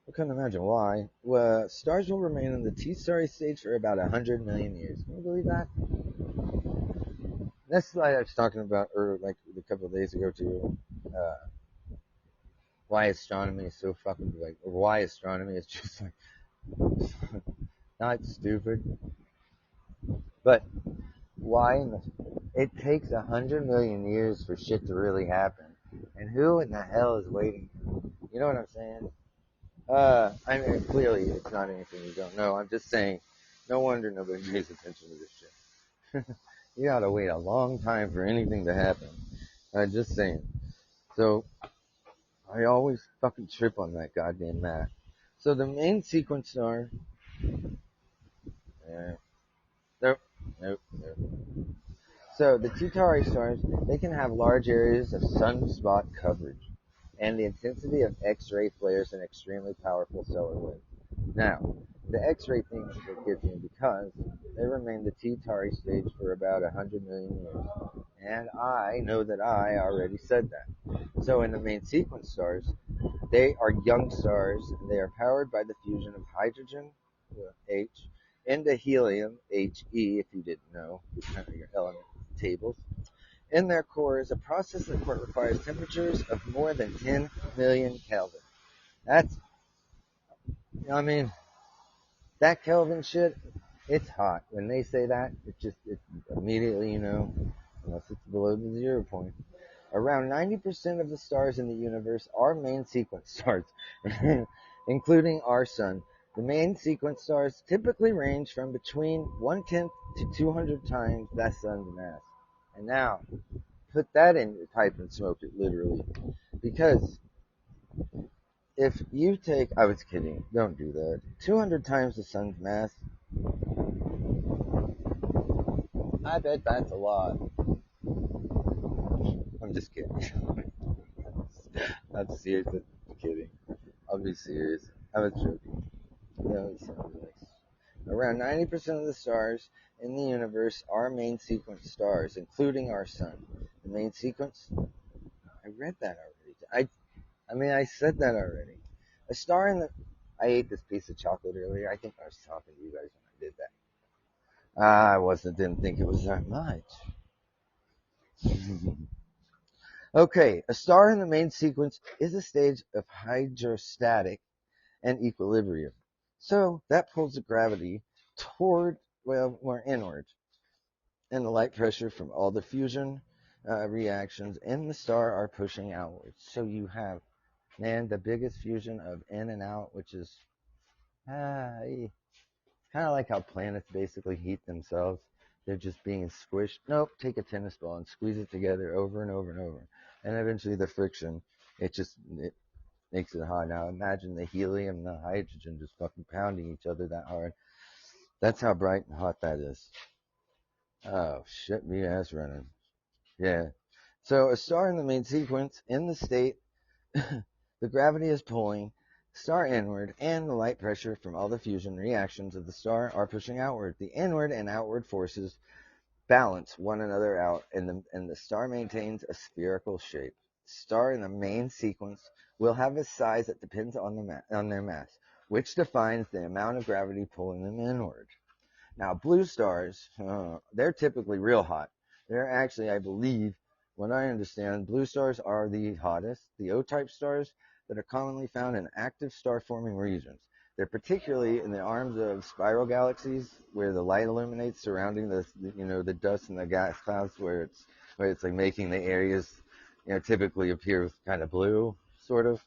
I couldn't imagine why. Well, stars will remain in the T-Tauri stage for about 100 million years. Can you believe that? That's what I was talking about, or like a couple of days ago too. Uh, why astronomy is so fucking like, or why astronomy is just like not stupid, but why in the, it takes 100 million years for shit to really happen, and who in the hell is waiting? You know what I'm saying? I mean, clearly it's not anything you don't know. I'm just saying, no wonder nobody pays attention to this shit. You gotta wait a long time for anything to happen. I'm just saying. So I always fucking trip on that goddamn math. So the main sequence star, uh, nope, nope, nope. So the T-Tauri stars, they can have large areas of sunspot coverage and the intensity of X-ray flares and extremely powerful solar winds. Now, the X-ray thing is what gets me because they remain the T-Tauri stage for about 100 million years. And I know that I already said that. So in the main sequence stars, they are young stars and they are powered by the fusion of hydrogen, H, into helium, He, if you didn't know, kind of your element tables. In their core is a process that requires temperatures of more than 10 million Kelvin. That's, I mean, that Kelvin shit, it's hot. When they say that, it's immediately, unless it's below the 0 point. Around 90% of the stars in the universe are main sequence stars, including our sun. The main sequence stars typically range from between 1/10 to 200 times that sun's mass. And now, put that in your pipe and smoke it, literally. Because if you take, I was kidding, don't do that. 200 times the sun's mass, I bet that's a lot. I'm just kidding. I'm serious, I'm kidding. I'll be serious. I was joking. No, it sounds nice. Around 90% of the stars in the universe are main sequence stars, including our sun. The main sequence, I read that already. I mean, I said that already. A star in the, I ate this piece of chocolate earlier. I think I was talking to you guys when I did that. Didn't think it was that much. Okay, a star in the main sequence is a stage of hydrostatic and equilibrium. So that pulls the gravity toward, well, more inward, and the light pressure from all the fusion reactions in the star are pushing outwards. So you have, man, the biggest fusion of in and out, which is kind of like how planets basically heat themselves. They're just being squished. Nope, take a tennis ball and squeeze it together over and over and over. And eventually the friction, it makes it hot. Now imagine the helium and the hydrogen just fucking pounding each other that hard. That's how bright and hot that is. Oh, shit me ass running. Yeah. So a star in the main sequence in the state, the gravity is pulling star inward and the light pressure from all the fusion reactions of the star are pushing outward. The inward and outward forces balance one another out and the star maintains a spherical shape. Star in the main sequence will have a size that depends on on their mass, which defines the amount of gravity pulling them inward. Now, blue stars, they're typically real hot. They're actually, I believe, what I understand, blue stars are the hottest, the O-type stars that are commonly found in active star-forming regions. They're particularly in the arms of spiral galaxies where the light illuminates surrounding the dust and the gas clouds where it's like making the areas, typically appear with kind of blue, sort of.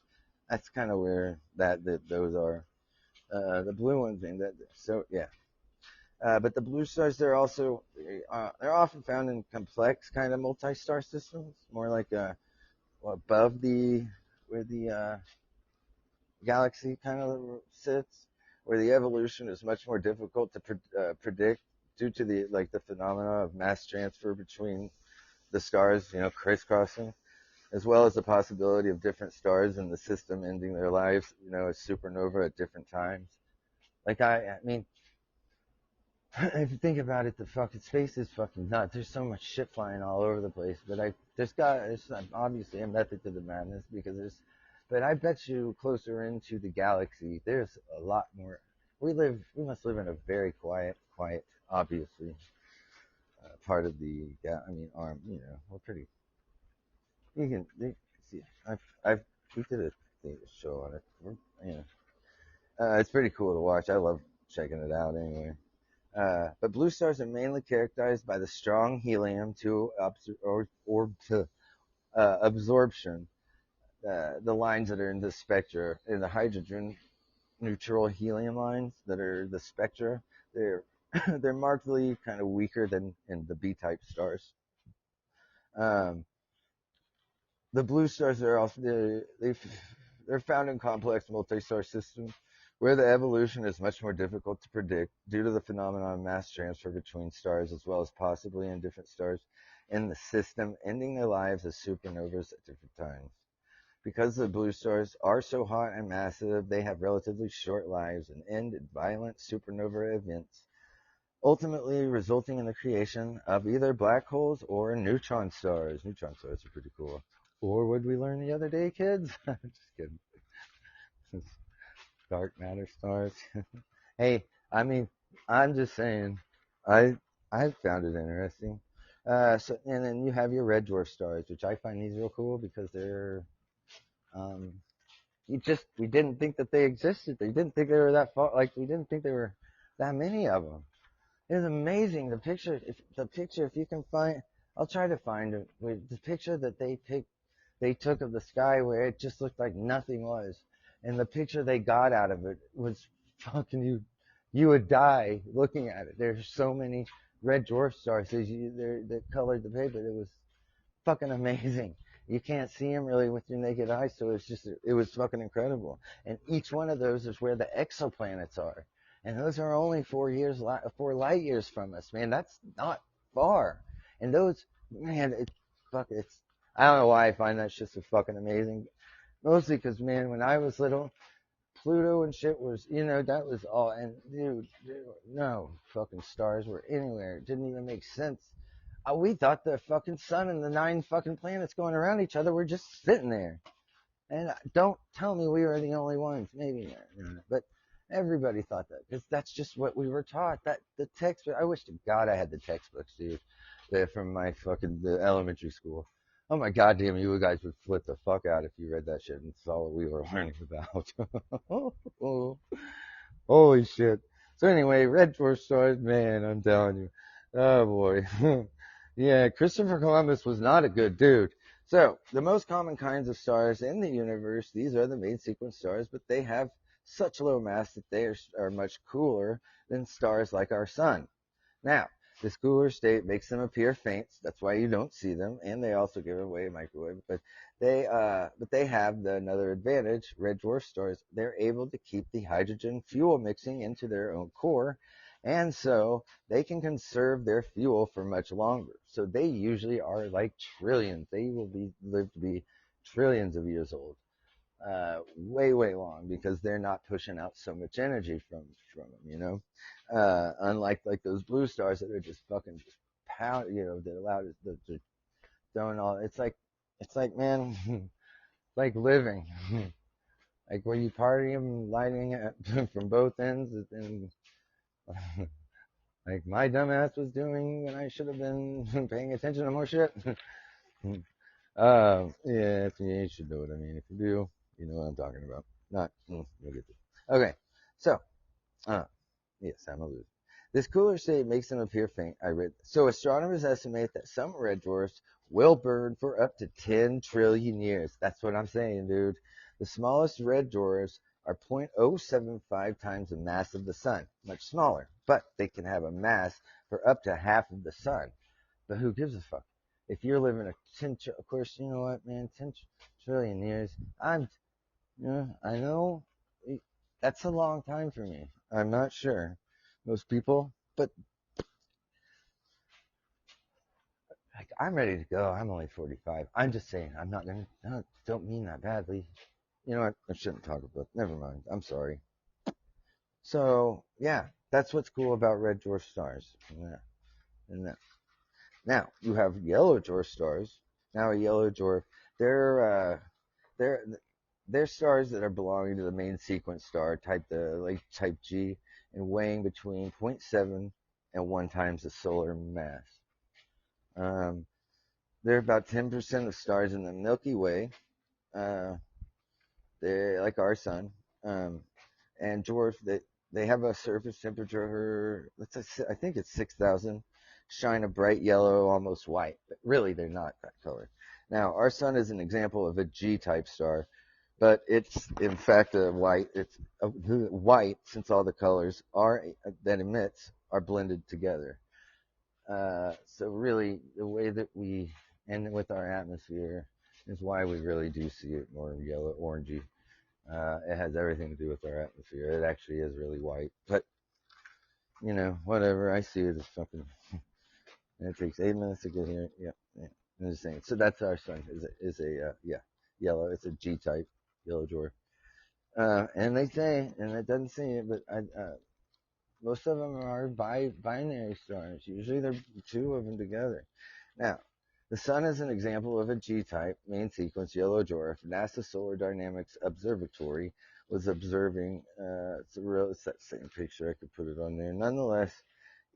That's kind of where those are. The blue ones, and that, so yeah. But the blue stars, they're often found in complex kind of multi-star systems, more like above the where the galaxy kind of sits, where the evolution is much more difficult to predict due to the phenomena of mass transfer between the stars, crisscrossing, as well as the possibility of different stars in the system ending their lives, as supernova at different times. I mean, if you think about it, the fucking space is fucking nuts. There's so much shit flying all over the place, but there's obviously a method to the madness because but I bet you closer into the galaxy, there's a lot more. We must live in a very quiet, obviously, part of I mean, we're pretty, you can see, I've, we did a show on it. It's pretty cool to watch. I love checking it out anyway. But blue stars are mainly characterized by the strong helium to absorption. The lines that are in the spectra, in the hydrogen neutral helium lines that are the spectra, they're they're markedly kind of weaker than in the B-type stars. Um, the blue stars are also they're found in complex multi-star systems where the evolution is much more difficult to predict due to the phenomenon of mass transfer between stars as well as possibly in different stars in the system ending their lives as supernovas at different times. Because the blue stars are so hot and massive, they have relatively short lives and end in violent supernova events, ultimately resulting in the creation of either black holes or neutron stars. Neutron stars are pretty cool. Or would we learn the other day, kids? Just kidding. Dark matter stars. Hey, I mean, I'm just saying, I I found it interesting. And then you have your red dwarf stars, which I find these real cool because they're um, we didn't think that they existed. We didn't think they were that far. Like we didn't think there were that many of them. It was amazing. If you can find, I'll try to find it. The picture that they took of the sky where it just looked like nothing was, and the picture they got out of it was fucking you would die looking at it. There's so many red dwarf stars that colored the paper. It was fucking amazing. You can't see them really with your naked eye, so it was fucking incredible. And each one of those is where the exoplanets are, and those are only 4 light years from us, man. That's not far. And those, man, it's. I don't know why I find that shit so fucking amazing. Mostly because, man, when I was little, Pluto and shit was, that was all. And dude, no fucking stars were anywhere. It didn't even make sense. We thought the fucking sun and the 9 fucking planets going around each other were just sitting there. And don't tell me we were the only ones. Maybe not. But everybody thought that because that's just what we were taught. That the textbook. I wish to God I had the textbooks, dude. From my fucking the elementary school. Oh my goddamn, you guys would flip the fuck out if you read that shit and saw what we were learning about. Holy shit. So anyway, red dwarf stars, man, I'm telling you. Oh boy. Yeah, Christopher Columbus was not a good dude. So, the most common kinds of stars in the universe, these are the main sequence stars, but they have such low mass that they are much cooler than stars like our sun. Now, this cooler state makes them appear faint. That's why you don't see them, and they also give away microwave. But they have another advantage. Red dwarf stars, they're able to keep the hydrogen fuel mixing into their own core, and so they can conserve their fuel for much longer. So they usually are like trillions. They will live to be trillions of years old, way long because they're not pushing out so much energy from them. Unlike like those blue stars that are just fucking just pound, that allow to throwing all. It's like man, like living, like where you party them, lighting it from both ends, and like my dumbass was doing when I should have been paying attention to more shit. Yeah, you should know what I mean. If you do, you know what I'm talking about. Not, you'll get this. Okay, so, uh, yes, I'm a loser. This cooler state makes them appear faint. I read. So astronomers estimate that some red dwarfs will burn for up to 10 trillion years. That's what I'm saying, dude. The smallest red dwarfs are 0.075 times the mass of the sun, much smaller, but they can have a mass for up to half of the sun. But who gives a fuck? If you're living of course, you know what, man, 10 trillion years, Yeah, I know. That's a long time for me. I'm not sure. Most people, but like, I'm ready to go. I'm only 45. I'm just saying, I'm not gonna, no, don't mean that badly. You know what? I shouldn't talk about, never mind. I'm sorry. So, yeah, that's what's cool about red dwarf stars. Yeah. And that. Now, you have yellow dwarf stars. Now, a yellow dwarf, they're, they're, they're stars that are belonging to the main sequence star, type G, and weighing between zero point 0.7 and 1 times the solar mass. Um, they're about 10% of stars in the Milky Way. Uh, they're like our sun. Um, and dwarf they have a surface temperature. I think it's 6,000. Shine a bright yellow, almost white, but really they're not that color. Now our sun is an example of a G-type star, but it's in fact a white. It's a white since all the colors are that emits are blended together. So really, the way that we end with our atmosphere is why we really do see it more yellow, orangey. It has everything to do with our atmosphere. It actually is really white, but whatever. I see it as fucking. And it takes 8 minutes to get here. Yeah, yeah. I'm just saying. So that's our sun. Yeah, yellow. It's a G type yellow dwarf. And they say, and it doesn't say it, but most of them are binary stars. Usually they're two of them together. Now, the Sun is an example of a G-type main sequence yellow dwarf. NASA Solar Dynamics Observatory was observing. It's that same picture. I could put it on there. Nonetheless,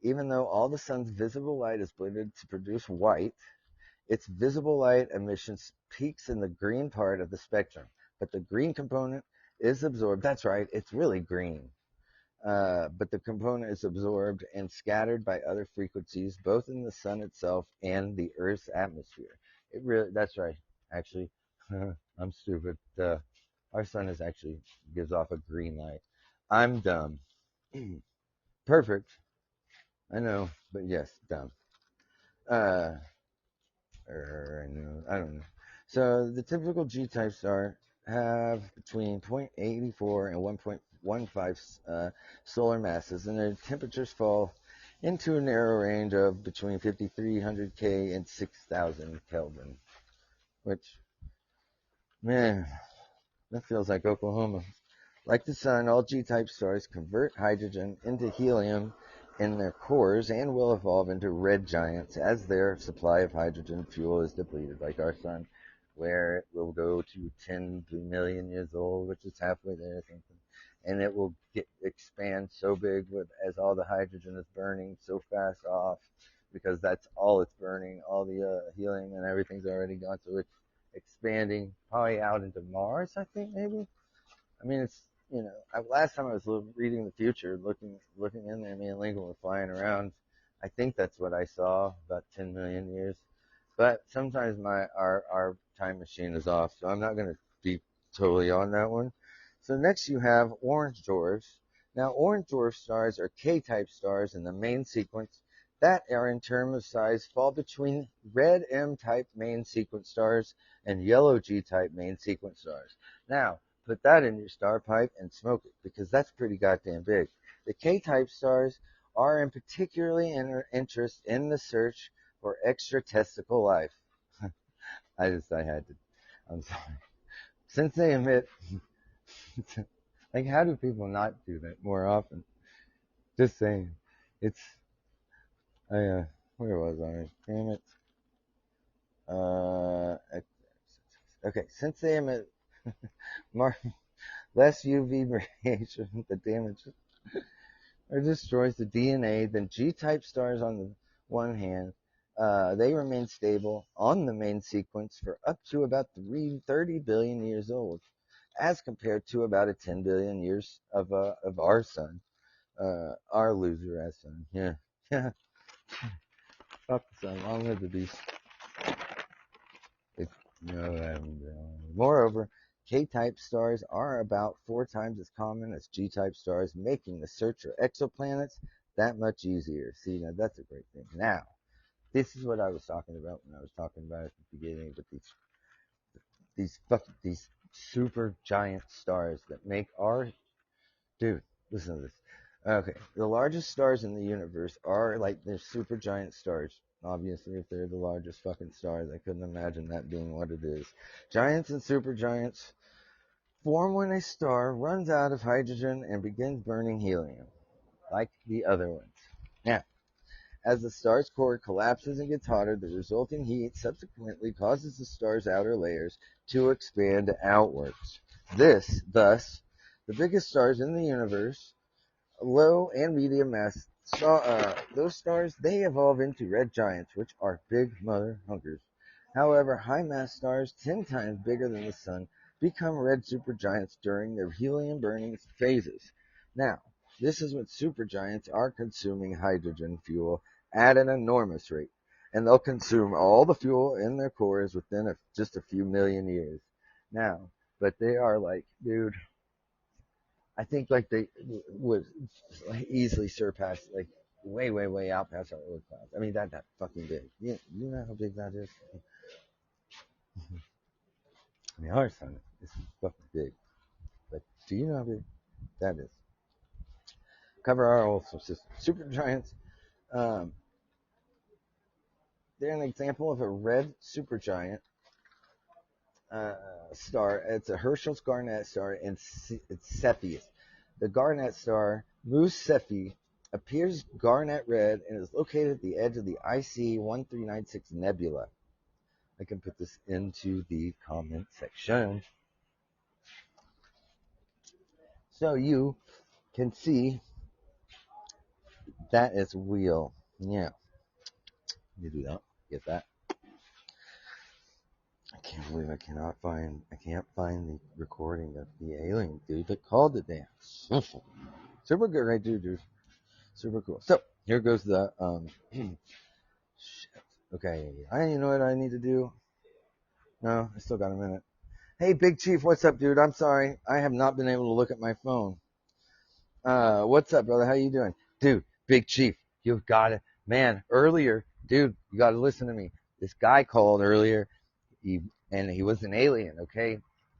even though all the Sun's visible light is blended to produce white, its visible light emissions peaks in the green part of the spectrum. But the green component is absorbed. That's right. It's really green, but the component is absorbed and scattered by other frequencies, both in the sun itself and the Earth's atmosphere. That's right. Actually, I'm stupid. Our sun is actually gives off a green light. I'm dumb. Perfect. I know, but yes, dumb. Uh, I don't know. So the typical G-type star have between 0.84 and 1.15 solar masses, and their temperatures fall into a narrow range of between 5,300 K and 6,000 Kelvin. Which, man, that feels like Oklahoma. Like the sun, all G-type stars convert hydrogen into helium in their cores and will evolve into red giants as their supply of hydrogen fuel is depleted, like our sun, where it will go to 10 million years old, which is halfway there, I think. And it will expand so big as all the hydrogen is burning so fast off, because that's all it's burning. All the helium and everything's already gone, so it's expanding probably out into Mars, I think, maybe. I mean, last time I was reading the future, looking in there, me and Lincoln were flying around. I think that's what I saw, about 10 million years. But sometimes our time machine is off, so I'm not going to be totally on that one. So next you have orange dwarfs. Now, orange dwarf stars are K-type stars in the main sequence that are in terms of size fall between red M-type main sequence stars and yellow G-type main sequence stars. Now, put that in your star pipe and smoke it, because that's pretty goddamn big. The K-type stars are in particularly interest in the search for extra testicle life. I had to. I'm sorry. Since they emit, like, how do people not do that more often? Just saying. It's, where was I? Damn it. Uh, okay, since they emit more, less UV radiation, the damage or destroys the DNA than G-type stars on the one hand. They remain stable on the main sequence for up to about 30 billion years old, as compared to about a 10 billion years of our sun, our loser ass sun. Yeah, yeah. Fuck the sun. Long live the beast. If, Moreover, K-type stars are about 4 times as common as G-type stars, making the search for exoplanets that much easier. See, now that's a great thing. Now, this is what I was talking about when I was talking about at the beginning with these super giant stars that make our dude. Listen to this. Okay, the largest stars in the universe are like they're super giant stars. Obviously, if they're the largest fucking stars, I couldn't imagine that being what it is. Giants and supergiants form when a star runs out of hydrogen and begins burning helium, like the other ones. Now, as the star's core collapses and gets hotter, the resulting heat subsequently causes the star's outer layers to expand outwards. Thus, the biggest stars in the universe, low and medium mass, those stars, they evolve into red giants, which are big mother hunkers. However, high mass stars, 10 times bigger than the sun, become red supergiants during their helium burning phases. Now, this is when supergiants are consuming hydrogen fuel at an enormous rate, and they'll consume all the fuel in their cores within just a few million years. Now, but they are like, dude, I think like they would easily surpass, like way, way, way out past our Oort cloud. I mean, that fucking big. You know how big that is? I mean, our sun is fucking big. But do you know how big that is? Cover our whole system. Supergiants, um, they're an example of a red supergiant uh, star. It's a Herschel's Garnet star, and it's Cepheus. The Garnet star, Mu Cephei, appears garnet red and is located at the edge of the IC 1396 nebula. I can put this into the comment section so you can see that is real. Yeah, you do that. Get that? I can't believe I can't find the recording of the alien dude that called the damn. Super good, right, dude? Super cool. So here goes the shit. Okay, you know what I need to do? No, I still got a minute. Hey, Big Chief, what's up, dude? I'm sorry, I have not been able to look at my phone. What's up, brother? How you doing, dude? Big Chief, you've got it, man. Earlier, dude, you got to listen to me. This guy called earlier, and he was an alien. Okay,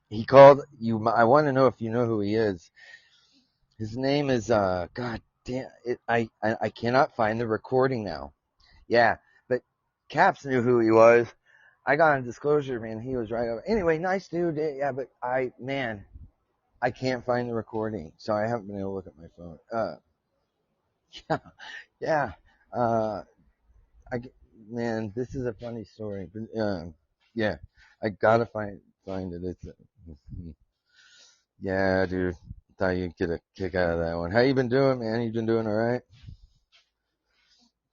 he called you. I want to know if you know who he is. His name is God damn it. I cannot find the recording now. Yeah, but Kaps knew who he was. I got a disclosure, man. He was right over. Anyway, nice dude. Yeah, but I can't find the recording, so I haven't been able to look at my phone. Yeah, yeah. Uh, I man, this is a funny story, but yeah, I gotta find it. It's yeah, dude. Thought you'd get a kick out of that one. How you been doing, man? You been doing all right?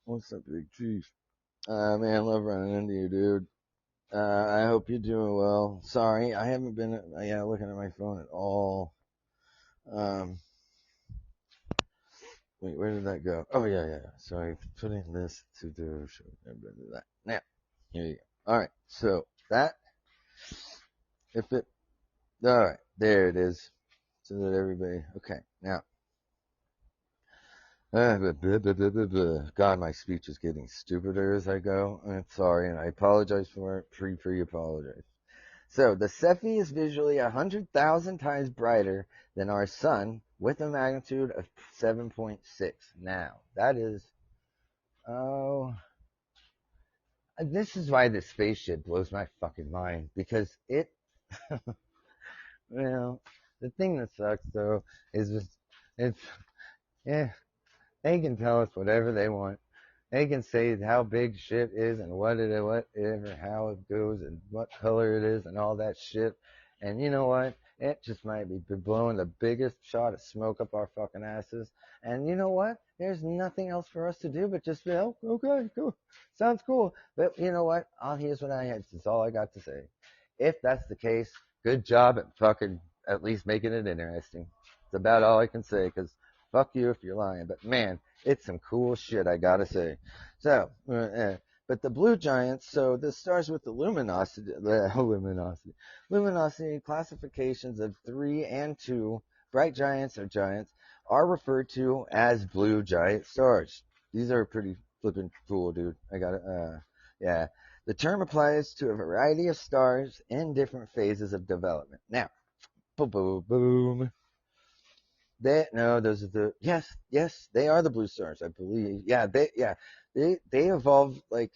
What's up, Big Chief? Man, love running into you, dude. I hope you're doing well. Sorry, I haven't been looking at my phone at all. Um, wait, where did that go? Oh yeah. So I'm putting this to do. Should remember that. Now, here you go. All right. So that if it. All right, there it is. So that everybody. Okay. Now. God, my speech is getting stupider as I go. I'm sorry, and I apologize for it. Pre-apologize. So the Cepheid is visually 100,000 times brighter than our sun with a magnitude of 7.6. Now, that is, oh, this is why this spaceship blows my fucking mind, because it, well, the thing that sucks though is just, it's, yeah, they can tell us whatever they want. They can say how big shit is and whatever, how it goes and what color it is and all that shit. And you know what? It just might be blowing the biggest shot of smoke up our fucking asses. And you know what? There's nothing else for us to do but just be, oh, okay, cool. Sounds cool. But you know what? Here's what I had. That's all I got to say. If that's the case, good job at fucking at least making it interesting. It's about all I can say, because fuck you if you're lying. But man, it's some cool shit, I gotta say. So, but the blue giants, so this starts with the luminosity classifications of 3 and 2, bright giants or giants, are referred to as blue giant stars. These are pretty flippin' cool, dude. I gotta, yeah. The term applies to a variety of stars in different phases of development. Now, boom, boom, boom. Those are yes, they are the blue stars, I believe. They evolved like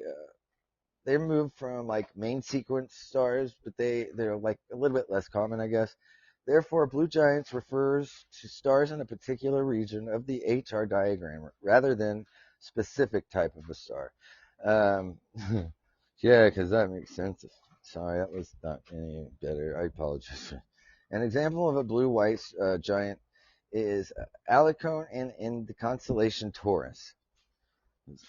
they moved from like main sequence stars, but they're like a little bit less common, I guess. Therefore, blue giants refers to stars in a particular region of the HR diagram rather than specific type of a star. Um, yeah, because that makes sense. Sorry, that was not any better. I apologize. An example of a blue-white giant is Alicone in the constellation Taurus.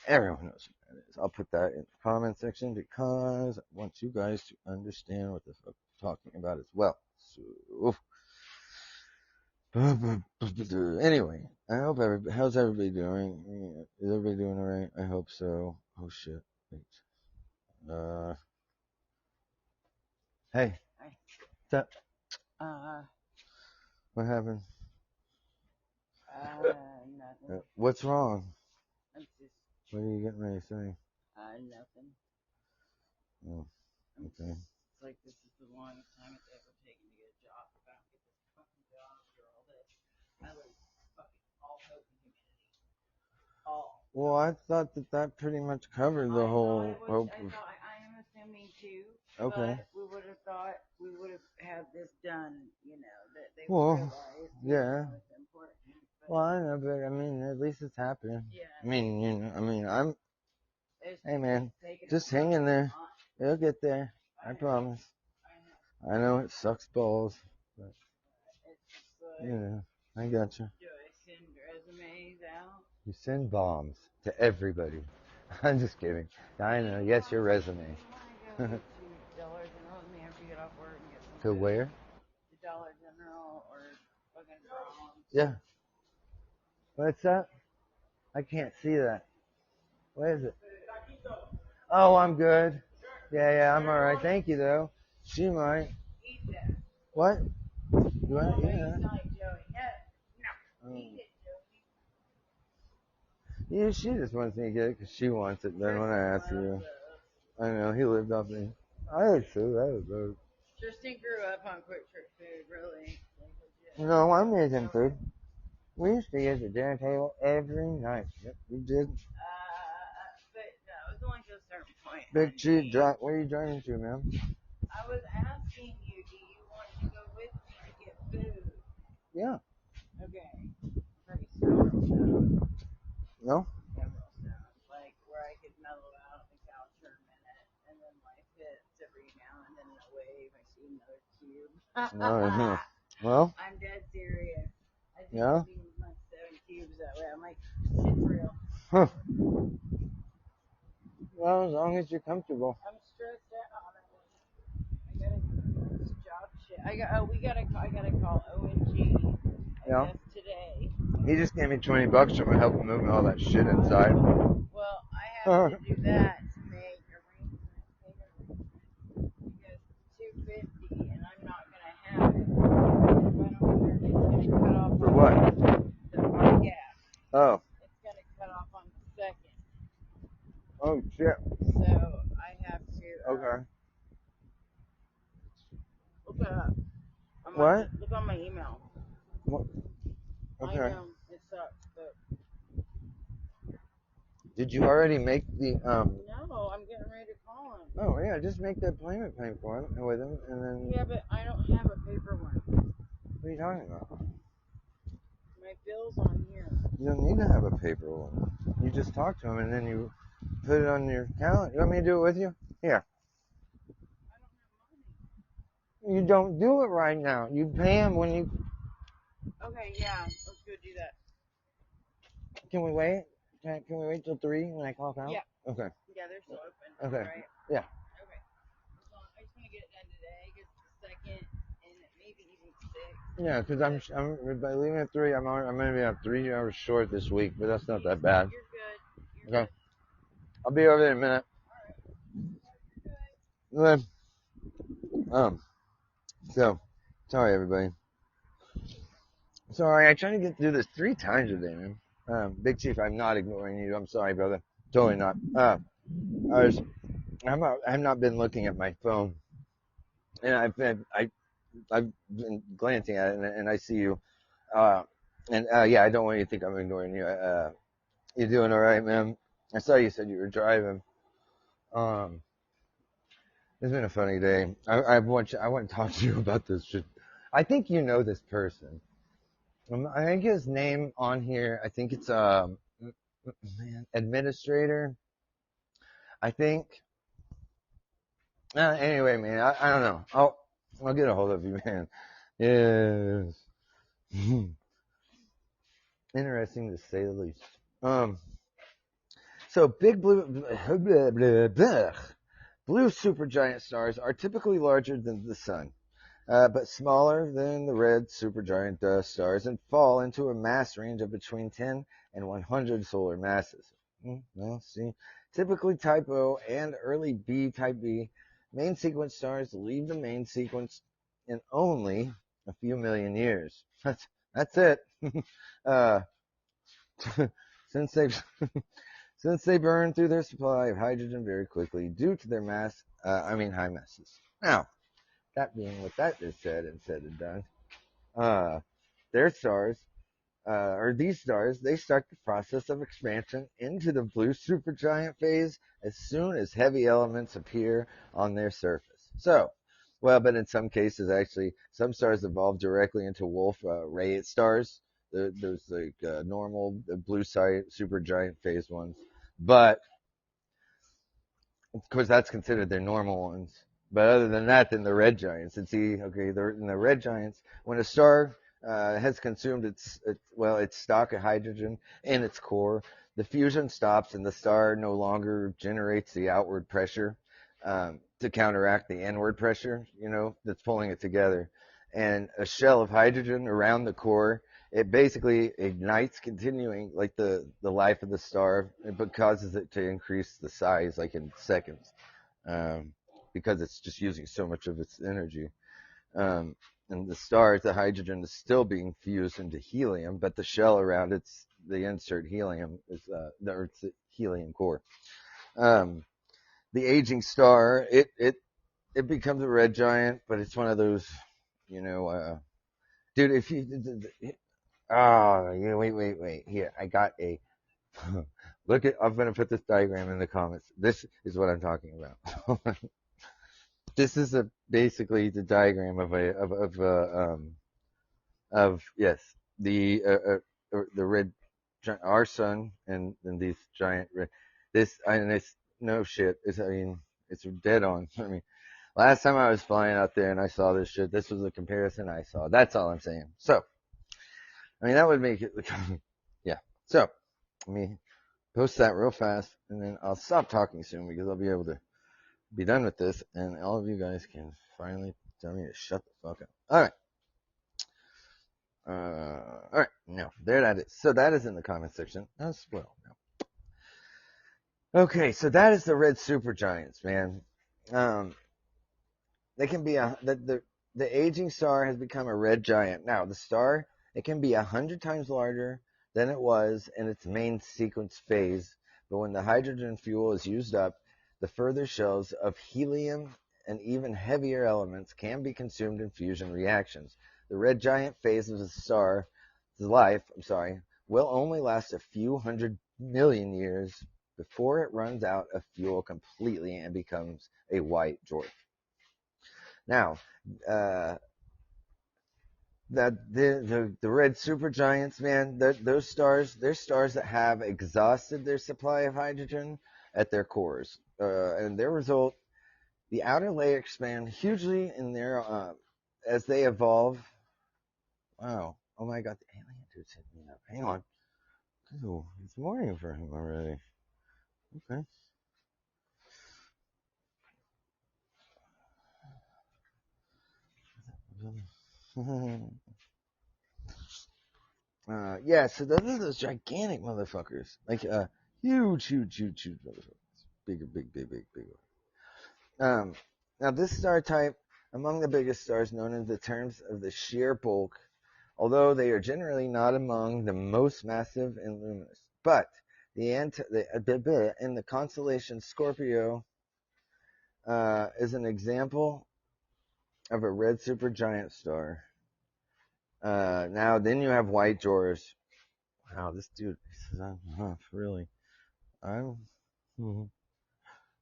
Everyone knows what that is. I'll put that in the comment section because I want you guys to understand what the fuck I'm talking about as well. So, anyway, I hope how's everybody doing? Is everybody doing alright? I hope so. Oh shit. Wait. Hey. What's up? What happened? Nothing. What's wrong? I'm just, What are you getting ready to say? nothing. Oh, okay. It's like this is the longest time it's ever taken to get a job. If I don't get this fucking job after all this, I lose fucking all hope in humanity. All. Well, I thought that pretty much covered the whole hope of. I am assuming too. Okay. But we would have thought we would have had this done, that they Well, would realize yeah. it's important. But Well, I know, but I mean, at least it's happening. yeah. I mean, hey man, just hang hang in there. It'll get there. I promise. I know it sucks balls, but I got you. Do I send resumes out? You send bombs to everybody. I'm just kidding. I know. Yes, your resume. I want to go to Dollar General with me after you get off work and get some To food. where? To Dollar General or fucking Brahms. Yeah. What's up? I can't see that. What is it? Oh, I'm good. Yeah, I'm alright. Thank you, though. She might. Eat that. What? You want? Oh, Yeah. you like Joey. No. Eat it, Joey. Yeah, she just wants me to get it because she wants it. Then when I ask you, I know he lived off me. I like so that was those. Tristan grew up on quick trip food, really. No, I'm making food. We used to get the dinner table every night. Yep, we did. But no, it was only to a certain point. Big Chief, where are you driving to, man? I was asking you, do you want to go with me to get food? Yeah. Okay. Pretty soon. No? Yeah, real soon. Like where I could mellow out on the couch for a minute, and then life hits every now and then in a wave. I see another cube. No. Well? I'm dead serious. I think Yeah? I've seen like 7 cubes that way. I'm like, shit's real. Huh. Well, as long as you're comfortable. I'm stressed out. I gotta do this job shit. I gotta call ONG. Yeah. Guess today. He just gave me $20 to help him move all that shit inside. Well, I have to do that to make arrangements, because it's $250 and I'm not gonna have it. If I don't get there, it's gonna cut off. For what? The gas. Oh. It's gonna cut off on the 2nd. Oh, shit. So I have to. Okay. Look it up. What? Look on my email. What? Okay. I know it sucks, but. Did you already make the No, I'm getting ready to call him. Oh yeah, just make that payment plan for him and with him, and then. Yeah, but I don't have a paper one. What are you talking about? My bill's on here. You don't need to have a paper one. You just talk to him and then you put it on your calendar. You want me to do it with you? Here. I don't have money. You don't do it right now. You pay him when you. Okay, yeah, let's go do that. Can we wait? Can we wait till 3 when I clock out? Yeah. Okay. Yeah, they're still open. Okay. Right? Yeah. Okay. So I just want to get it done today. Get the 2nd and maybe even 6th. Yeah, because I'm by leaving at 3. I'm gonna be 3 hours short this week, but that's not that bad. You're good. You're Okay. I'll be over there in a minute. All right. Okay. So, sorry everybody. Sorry, I try to get through this 3 times a day, man. Big Chief, I'm not ignoring you. I'm sorry, brother. Totally not. I've not been looking at my phone, and I've been glancing at it, and I see you. Uh, and yeah, I don't want you to think I'm ignoring you. You doing all right, man? I saw you said you were driving. Um, it's been a funny day. I want to talk to you about this shit. I think you know this person. I think his name on here. I think it's man, administrator. I think. Anyway, man, I don't know. I'll get a hold of you, man. Yes. Interesting to say the least. Um, so big blue, blue supergiant stars are typically larger than the sun, but smaller than the red supergiant stars and fall into a mass range of between 10 and 100 solar masses. Well, see, typically type O and early B type B main sequence stars leave the main sequence in only a few million years. That's it. uh, since they since they burn through their supply of hydrogen very quickly due to their mass, high masses. Now, that being what that is said and done, uh, their stars, or these stars, they start the process of expansion into the blue supergiant phase as soon as heavy elements appear on their surface. So, well, but in some cases, actually, some stars evolve directly into Wolf Rayet stars. There's like normal blue supergiant phase ones, but of course, that's considered their normal ones. But other than that, then the red giants. And see, okay, in the red giants, when a star has consumed its stock of hydrogen in its core, the fusion stops and the star no longer generates the outward pressure to counteract the inward pressure, that's pulling it together. And a shell of hydrogen around the core, it basically ignites continuing like the life of the star, but causes it to increase the size like in seconds, um, because it's just using so much of its energy. Um, and the star, the hydrogen is still being fused into helium, but the shell around it's the insert helium is it's the helium core. Um, the aging star, it becomes a red giant, but it's one of those, you know, dude. If you Oh, yeah, wait. Here, I got a look at. I'm gonna put this diagram in the comments. This is what I'm talking about. This is basically the diagram of yes, the red our sun and these giant red. This and it's no shit. It's dead on. I mean, last time I was flying out there and I saw this shit, this was the comparison I saw. That's all I'm saying. So, that would make it. Yeah. So, let me post that real fast, and then I'll stop talking soon because I'll be able to be done with this, and all of you guys can finally tell me to shut the fuck up. All right. All right. Now, there that is. So that is in the comment section as well. Okay, so that is the red supergiants, man. Um, they can be the aging star has become a red giant. Now, the star, it can be 100 times larger than it was in its main sequence phase, but when the hydrogen fuel is used up, the further shells of helium and even heavier elements can be consumed in fusion reactions. The red giant phase of the star's life, will only last a few 100 million years before it runs out of fuel completely and becomes a white dwarf. Now, uh, that the red supergiants, man, those stars, they're stars that have exhausted their supply of hydrogen at their cores, and their result, the outer layer expand hugely in their as they evolve. Wow! Oh my God, the alien dude's hit me up. Hang on. Ooh, it's morning for him already. Okay. Yeah, so those are those gigantic motherfuckers. Like, huge motherfuckers. Big. Um, Now this star type, among the biggest stars known in the terms of the sheer bulk, although they are generally not among the most massive and luminous. But in the constellation Scorpio, is an example of a red supergiant star. Now, then you have white dwarfs. Wow, this dude, he says, really? I'm, ooh,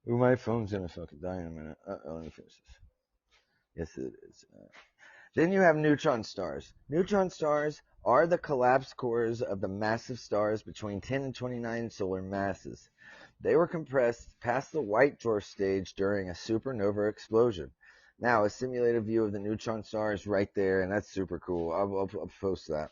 my phone's gonna fucking die in a minute. Let me finish this. Yes, it is. Then you have neutron stars. Neutron stars are the collapsed cores of the massive stars between 10 and 29 solar masses. They were compressed past the white dwarf stage during a supernova explosion. Now, a simulated view of the neutron star is right there, and that's super cool. I'll post that.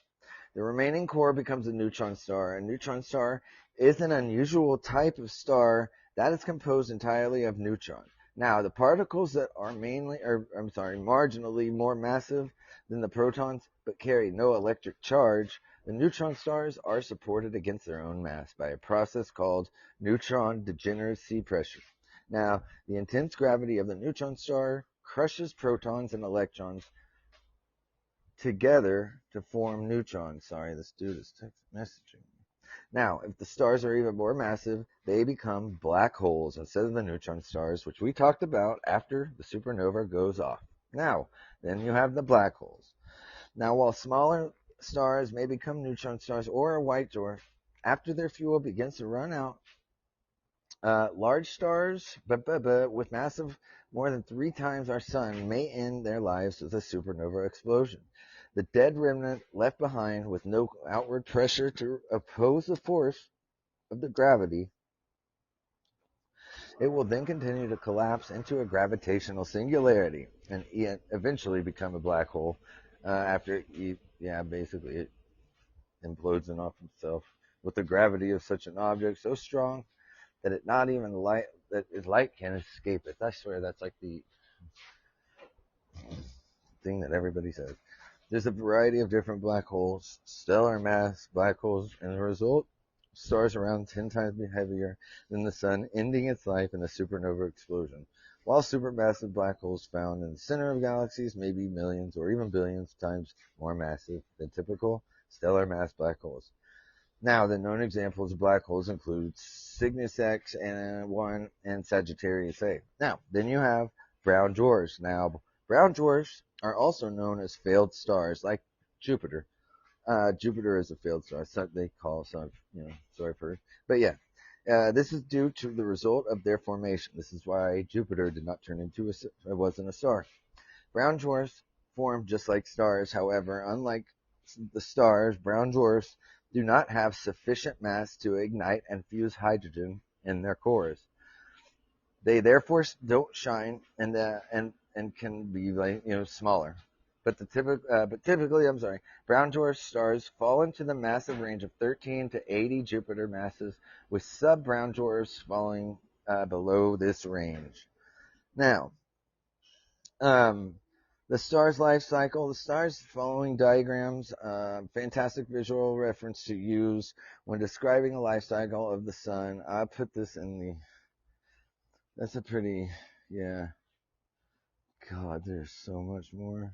The remaining core becomes a neutron star. A neutron star is an unusual type of star that is composed entirely of neutrons. Now, the particles that are marginally more massive than the protons, but carry no electric charge, the neutron stars are supported against their own mass by a process called neutron degeneracy pressure. Now, the intense gravity of the neutron star crushes protons and electrons together to form neutrons. Sorry, this dude is text messaging me. Now, if the stars are even more massive, they become black holes instead of the neutron stars, which we talked about after the supernova goes off. Now, then you have the black holes. Now, while smaller stars may become neutron stars or a white dwarf, after their fuel begins to run out, large stars with massive more than 3 times our sun may end their lives with a supernova explosion. The dead remnant left behind with no outward pressure to oppose the force of the gravity, it will then continue to collapse into a gravitational singularity and eventually become a black hole after basically it implodes in off itself with the gravity of such an object so strong that light can escape it. I swear that's like the thing that everybody says. There's a variety of different black holes, stellar mass black holes, and the result, stars around 10 times heavier than the sun, ending its life in a supernova explosion. While supermassive black holes found in the center of galaxies may be millions or even billions of times more massive than typical stellar mass black holes. Now, the known examples of black holes include Cygnus X and 1 and Sagittarius A. Now, then you have brown dwarfs. Now, brown dwarfs are also known as failed stars, like Jupiter. Jupiter is a failed star. So they call some, so I've heard. But yeah, this is due to the result of their formation. This is why Jupiter did not turn into it wasn't a star. Brown dwarfs form just like stars. However, unlike the stars, brown dwarfs do not have sufficient mass to ignite and fuse hydrogen in their cores. They therefore don't shine and can be smaller. But typically, brown dwarf stars fall into the massive range of 13 to 80 Jupiter masses, with sub-brown dwarfs falling below this range. Now, the star's life cycle. The star's following diagrams, fantastic visual reference to use when describing the life cycle of the sun. I put this in the. That's a pretty, yeah. God, there's so much more.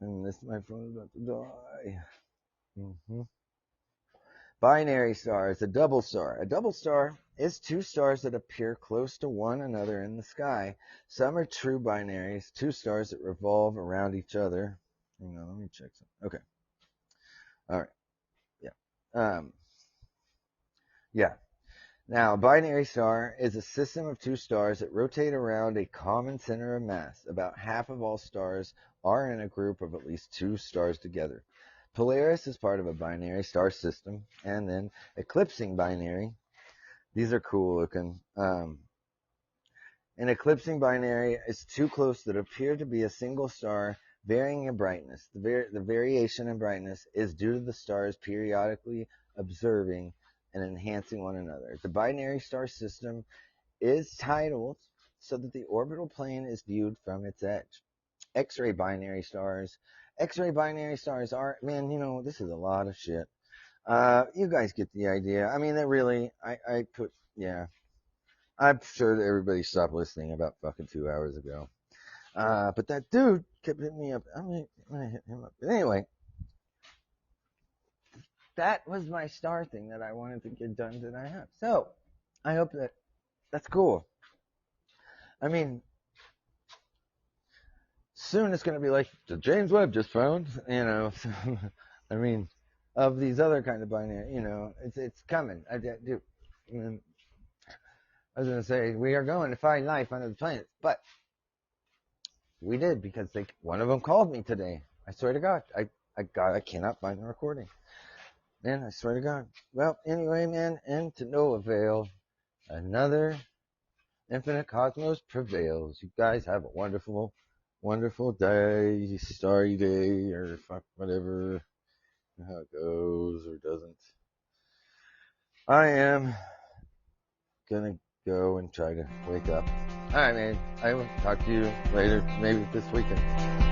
And my phone's about to die. Mm-hmm. Binary star is a double star. A double star is 2 stars that appear close to one another in the sky. Some are true binaries, 2 stars that revolve around each other. Hang on, let me check something. Okay. All right. Yeah. Yeah. Now, a binary star is a system of 2 stars that rotate around a common center of mass. About half of all stars are in a group of at least 2 stars together. Polaris is part of a binary star system, and then eclipsing binary. These are cool looking. An eclipsing binary is 2 close that appear to be a single star varying in brightness. The variation in brightness is due to the stars periodically observing and enhancing one another. The binary star system is titled so that the orbital plane is viewed from its edge. X-ray binary stars. X-ray binary stars are, man, this is a lot of shit. You guys get the idea. I mean, yeah. I'm sure that everybody stopped listening about fucking 2 hours ago. But that dude kept hitting me up. I'm gonna hit him up. But anyway, that was my star thing that I wanted to get done tonight. So, I hope that's cool. I mean, soon it's going to be like the James Webb just found, you know. I mean, of these other kind of binary, you know, it's coming. I do. I was going to say we are going to find life on other planets, but we did because one of them called me today. I swear to God, I cannot find the recording. Man, I swear to God. Well, anyway, man, and to no avail. Another infinite cosmos prevails. You guys have a wonderful, wonderful day, starry day, or fuck whatever, how it goes or doesn't. I am gonna go and try to wake up. Alright, man. I will talk to you later, maybe this weekend.